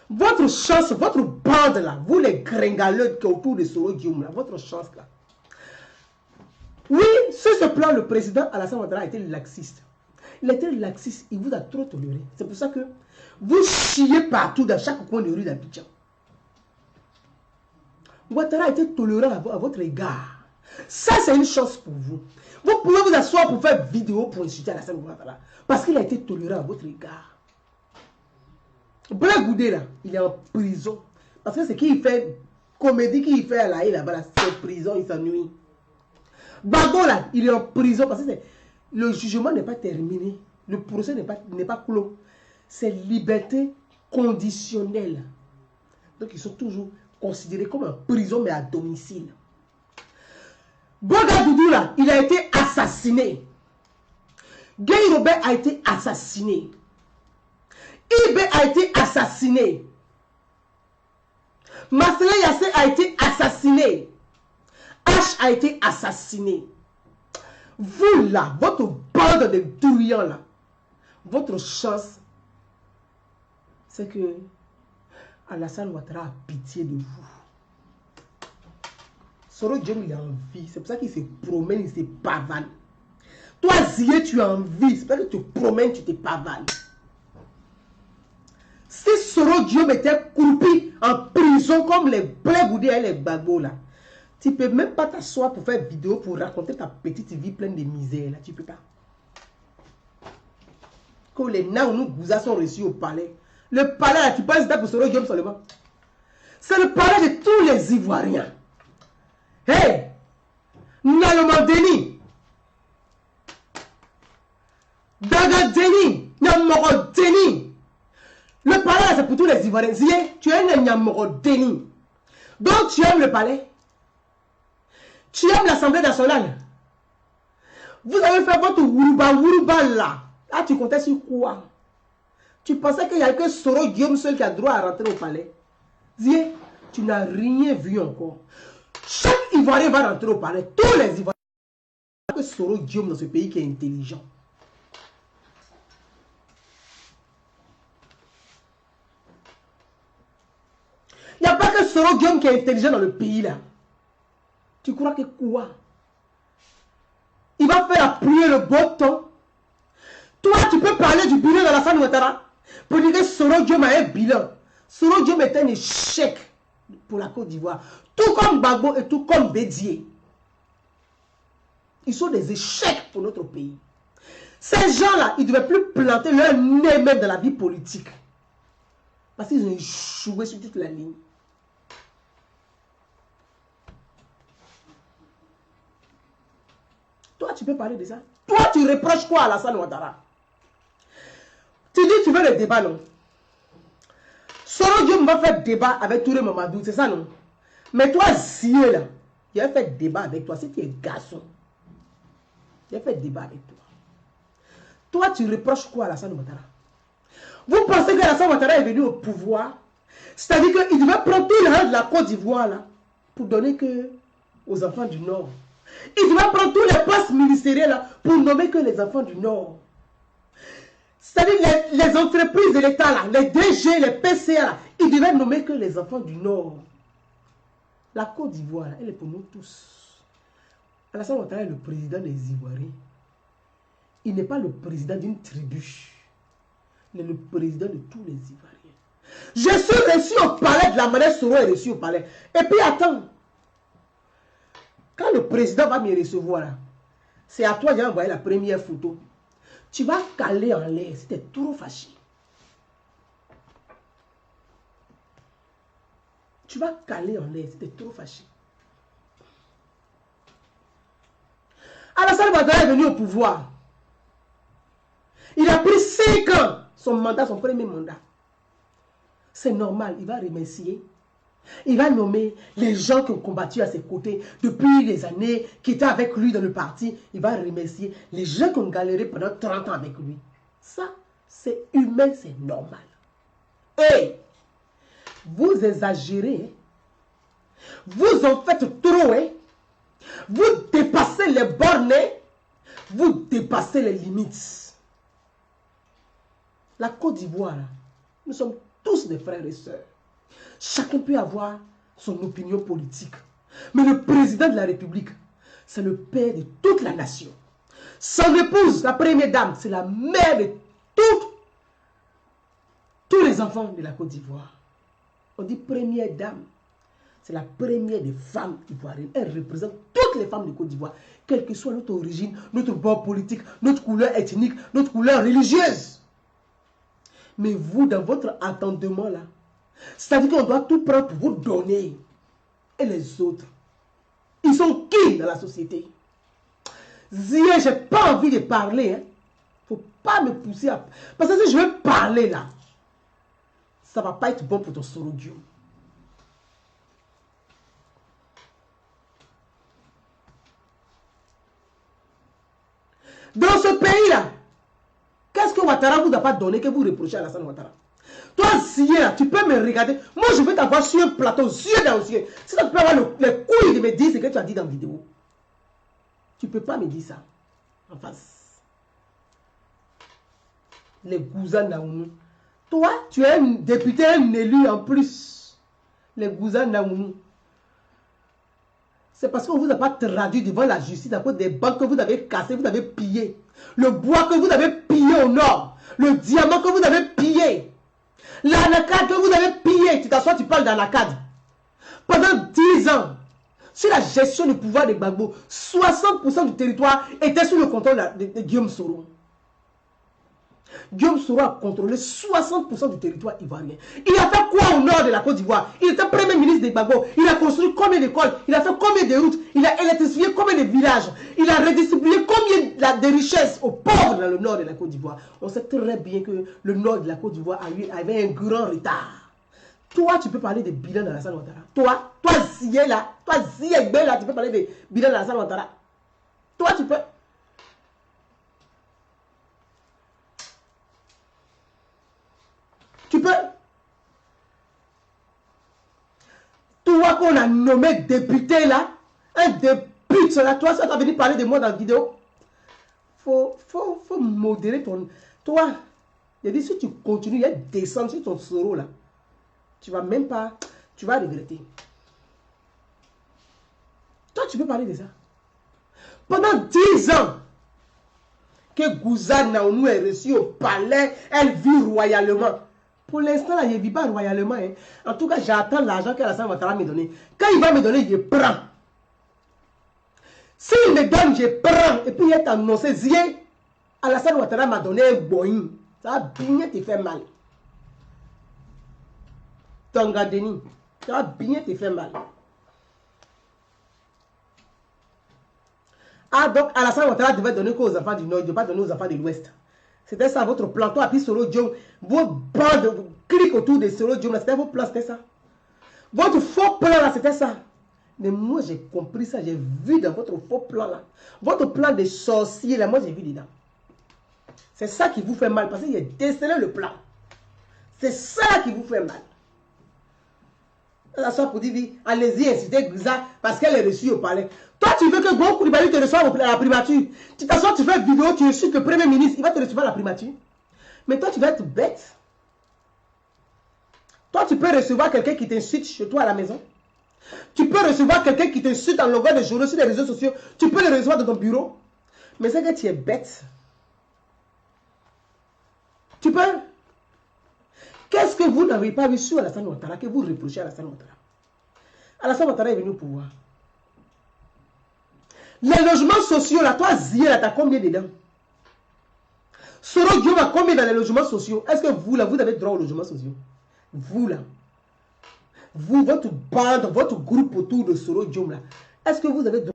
[SPEAKER 1] Votre chance, votre bande là, vous les gringaleux qui sont autour de Soro Guillaume là, votre chance là. Oui, sur ce plan, le président Alassane Ouattara a été laxiste. Il a été laxiste, il vous a trop toléré. C'est pour ça que vous chiez partout dans chaque coin de rue d'Abidjan. Ouattara a été tolérant à votre égard. Ça, c'est une chance pour vous. Vous pouvez vous asseoir pour faire vidéo pour insulter Alassane Ouattara. Parce qu'il a été tolérant à votre égard. Black Goudé, là, il est en prison. Parce que c'est qui il fait, comédie qu'il fait à la haie là-bas, c'est prison, il s'ennuie. Bago, là, il est en prison parce que le jugement n'est pas terminé. Le procès n'est pas clos. C'est liberté conditionnelle. Donc, ils sont toujours considérés comme en prison, mais à domicile. Boga Doudou, là, il a été assassiné. Gay Robert a été assassiné. Ibe a été assassiné. Marcela Yassé a été assassiné. H a été assassiné. Vous là, votre bande de douillants là, votre chance, c'est que Alassane Ouattara a pitié de vous. Soro Guillaume, il a envie. C'est pour ça qu'il se promène, il se pavane. Toi, Zié, tu as envie. C'est pas que tu te promènes, tu te pavanes. Si Soro Guillaume était croupi en prison comme les Blé-Goudé et les Bagbo là, tu ne peux même pas t'asseoir pour faire vidéo pour raconter ta petite vie pleine de misère là. Tu ne peux pas. Quand les Naounou Bouza sont reçus au palais, le palais là, tu penses que pour Soro Guillaume seulement. C'est le palais de tous les Ivoiriens. Hey, Nalomandeni, Ivoiriens. Zié, tu es un Nyamoro déni. Donc tu aimes le palais. Tu aimes l'Assemblée nationale. Vous avez fait votre Wuruba là. Là, tu comptais sur quoi? Tu pensais qu'il n'y avait que Soro Guillaume seul qui a droit à rentrer au palais. Zié, tu n'as rien vu encore. Chaque Ivoirien va rentrer au palais. Tous les Ivoiriens. Il n'y a que Soro Guillaume dans ce pays qui est intelligent. Il n'y a pas que Soro Guillaume qui est intelligent dans le pays là. Tu crois que quoi? Il va faire appuyer le bon temps. Toi, tu peux parler du bilan de Alassane Ouattara pour dire que Soro Guillaume a un bilan. Soro Guillaume est un échec pour la Côte d'Ivoire. Tout comme Gbagbo et tout comme Bédié. Ils sont des échecs pour notre pays. Ces gens-là, ils ne devaient plus planter leur nez même dans la vie politique. Parce qu'ils ont échoué sur toute la ligne. Toi, tu peux parler de ça. Toi, tu reproches quoi à Alassane Ouattara? Tu dis tu veux le débat, non? Soro Guillaume va faire débat avec Touré Mamadou, c'est ça, non? Mais toi, Zié, là, il a fait débat avec toi. Si tu es garçon, il a fait débat avec toi. Toi, tu reproches quoi à Alassane Ouattara? Vous pensez que Alassane Ouattara est venu au pouvoir? C'est-à-dire qu'il devait prendre tout l'argent de la Côte d'Ivoire, là, pour donner que aux enfants du Nord. Il devait prendre tous les postes ministériels là, pour nommer que les enfants du Nord. C'est-à-dire les entreprises de l'État, là, les DG, les PCA, là, ils devaient nommer que les enfants du Nord. La Côte d'Ivoire, elle est pour nous tous. Alassane Ouattara est le président des Ivoiriens. Il n'est pas le président d'une tribu. Il est le président de tous les Ivoiriens. Je suis reçu au palais de la manière Soro est reçu au palais. Et puis attends. Quand le président va me recevoir, c'est à toi que j'ai envoyé la première photo. Tu vas caler en l'air, c'était trop fâché. Tu vas caler en l'air, c'était trop fâché. Alassane Ouattara est venu au pouvoir. Il a pris 5 ans, son mandat, son premier mandat. C'est normal, il va remercier. Il va nommer les gens qui ont combattu à ses côtés depuis des années, qui étaient avec lui dans le parti. Il va remercier les gens qui ont galéré pendant 30 ans avec lui. Ça, c'est humain, c'est normal. Et vous exagérez. Hein? Vous en faites trop. Hein? Vous dépassez les bornes. Hein? Vous dépassez les limites. La Côte d'Ivoire, nous sommes tous des frères et sœurs. Chacun peut avoir son opinion politique. Mais le président de la République, c'est le père de toute la nation. Son épouse, la première dame, c'est la mère de tous les enfants de la Côte d'Ivoire. On dit première dame. C'est la première des femmes ivoiriennes. Elle représente toutes les femmes de Côte d'Ivoire. Quelle que soit notre origine, notre bord politique, notre couleur ethnique, notre couleur religieuse. Mais vous, dans votre attendement là, c'est-à-dire qu'on doit tout prendre pour vous donner. Et les autres, ils sont qui dans la société? Zié, je n'ai pas envie de parler. Il ne faut pas me pousser à... Parce que si je veux parler là, ça ne va pas être bon pour ton Soro Guillaume. Dans ce pays-là, qu'est-ce que Ouattara vous a pas donné que vous reprochez à Alassane Ouattara? Toi, Zié, là, tu peux me regarder. Moi, je vais t'avoir sur un plateau, yeux dans yeux. Si tu peux avoir les couilles de me dire ce que tu as dit dans la vidéo. Tu ne peux pas me dire ça en face. Les Gouza Naounou. Toi, tu es un député, un élu en plus. Les Gouza Naounou. C'est parce qu'on ne vous a pas traduit devant la justice à cause des banques que vous avez cassées, vous avez pillé. Le bois que vous avez pillé au nord. Le diamant que vous avez pillé. L'anacade que vous avez pillé. Tu t'assois, tu parles d'anacade. Pendant 10 ans, sur la gestion du pouvoir de Gbagbo, 60% du territoire était sous le contrôle de Guillaume Soro. Guillaume Soro a contrôlé 60% du territoire ivoirien. Il a fait quoi au nord de la Côte d'Ivoire? Il était premier ministre de Gbagbo. Il a construit combien d'écoles? Il a fait combien de routes? Il a électrifié combien de villages? Il a redistribué combien de richesses aux pauvres dans le nord de la Côte d'Ivoire? On sait très bien que le nord de la Côte d'Ivoire avait un grand retard. Toi, tu peux parler de bilan dans la salle Ouattara. Toi, Zié là, toi, Zié là, tu peux parler de bilan dans la salle Ouattara. Toi, tu peux. Tu peux. Toi qu'on a nommé député là, un député là, toi, ça t'a venu parler de moi dans la vidéo. Faut modérer ton... Toi, il a dit, si tu continues à descendre sur ton soro là, tu vas même pas... Tu vas regretter. Toi, tu peux parler de ça. Pendant 10 ans, que Gouza Naounou est reçue au palais, elle vit royalement. Pour l'instant, là, je ne vis pas royalement. Hein. En tout cas, j'attends l'argent qu'Alassane Ouattara me donner. Quand il va me donner, je prends. S'il me donne, je prends. Et puis, il est annoncé, Zié, Alassane Ouattara m'a donné un boing. Ça va bien te faire mal. Tonga Denis, ça va bien te faire mal. Ah, donc Alassane Ouattara devait donner qu'aux enfants du Nord, il ne devait pas donner aux enfants de l'Ouest. C'était ça votre plan. Toi, puis Soro Diom, vos bandes cliquent autour de Soro Diom, c'était vos plans, c'était ça. Votre faux plan là, c'était ça. Mais moi, j'ai compris ça, j'ai vu dans votre faux plan là. Votre plan de sorcier là, moi, j'ai vu dedans. C'est ça qui vous fait mal, parce qu'il a décelé le plan. C'est ça qui vous fait mal. Ça soit pour dire, allez-y, incitez Gouza, parce qu'elle est reçue au palais. Toi, tu veux que Goukou Koulibaly te reçoive à la primature. Tu t'assois, tu fais une vidéo, tu insultes le Premier ministre, il va te recevoir à la primature. Mais toi, tu vas être bête. Toi, tu peux recevoir quelqu'un qui t'insulte chez toi à la maison. Tu peux recevoir quelqu'un qui t'insulte en longueur de journée sur les réseaux sociaux. Tu peux le recevoir dans ton bureau. Mais c'est que tu es bête. Tu peux. Qu'est-ce que vous n'avez pas vu sur Alassane Ouattara que vous reprochez à Alassane Ouattara? Alassane Ouattara est venu au pouvoir. Les logements sociaux, là, toi, Zié, là, t'as combien dedans? Soro Diom a combien dans les logements sociaux? Est-ce que vous, là, vous avez droit aux logements sociaux? Vous, là. Vous, votre bande, votre groupe autour de Soro Diom, là. Est-ce que vous avez droit?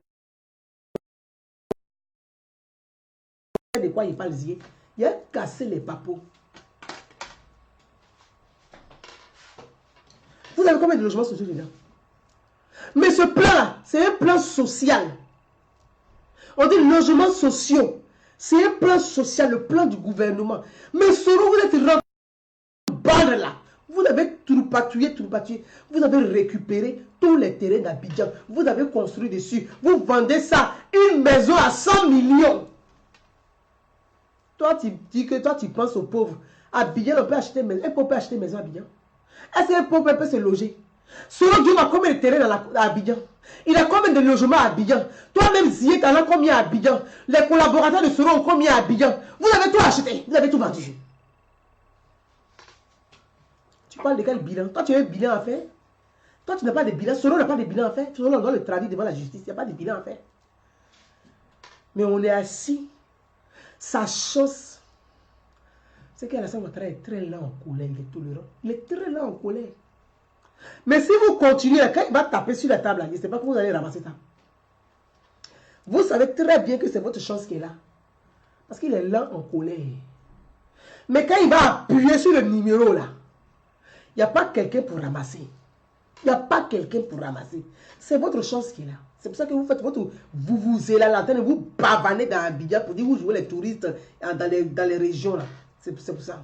[SPEAKER 1] De quoi il parle, Zié? Il a cassé les papos. Vous avez combien de logements sociaux dedans? Mais ce plan, c'est un plan social. On dit logements sociaux. C'est un plan social, le plan du gouvernement. Mais Soro, vous êtes rentré bande là. Vous avez troupatouillé. Vous avez récupéré tous les terrains d'Abidjan. Vous avez construit dessus. Vous vendez ça, une maison à 100 millions. Toi, tu dis que toi, tu penses aux pauvres. Abidjan, on peut acheter maison. Un pauvre peut acheter maison à Abidjan. Est-ce qu'un pauvre peut se loger? Soro Diom a combien de terrains à Abidjan? Il a combien de logements à Abidjan? Toi-même, Zié, t'en as combien à Abidjan? Les collaborateurs de Soro ont combien à Abidjan? Vous avez tout acheté, vous avez tout vendu. Tu parles de quel bilan? Toi, tu as un bilan à faire? Toi, tu n'as pas de bilan. Soro n'a pas de bilan à faire. Soro, on doit le traduire devant la justice. Il n'y a pas de bilan à faire. Mais on est assis. Sa chose, c'est qu'Alassane Ouattara est très lent en colère. Il est tolérant. Il est très lent en colère. Mais si vous continuez, quand il va taper sur la table, je ne sais pas comment vous allez ramasser ça. Vous savez très bien que c'est votre chance qui est là. Parce qu'il est lent en colère. Mais quand il va appuyer sur le numéro là, il n'y a pas quelqu'un pour ramasser. Il n'y a pas quelqu'un pour ramasser. C'est votre chance qui est là. C'est pour ça que vous faites votre... Vous êtes là, vous bavanez dans Abidjan pour dire vous jouez les touristes dans les régions là. C'est pour ça.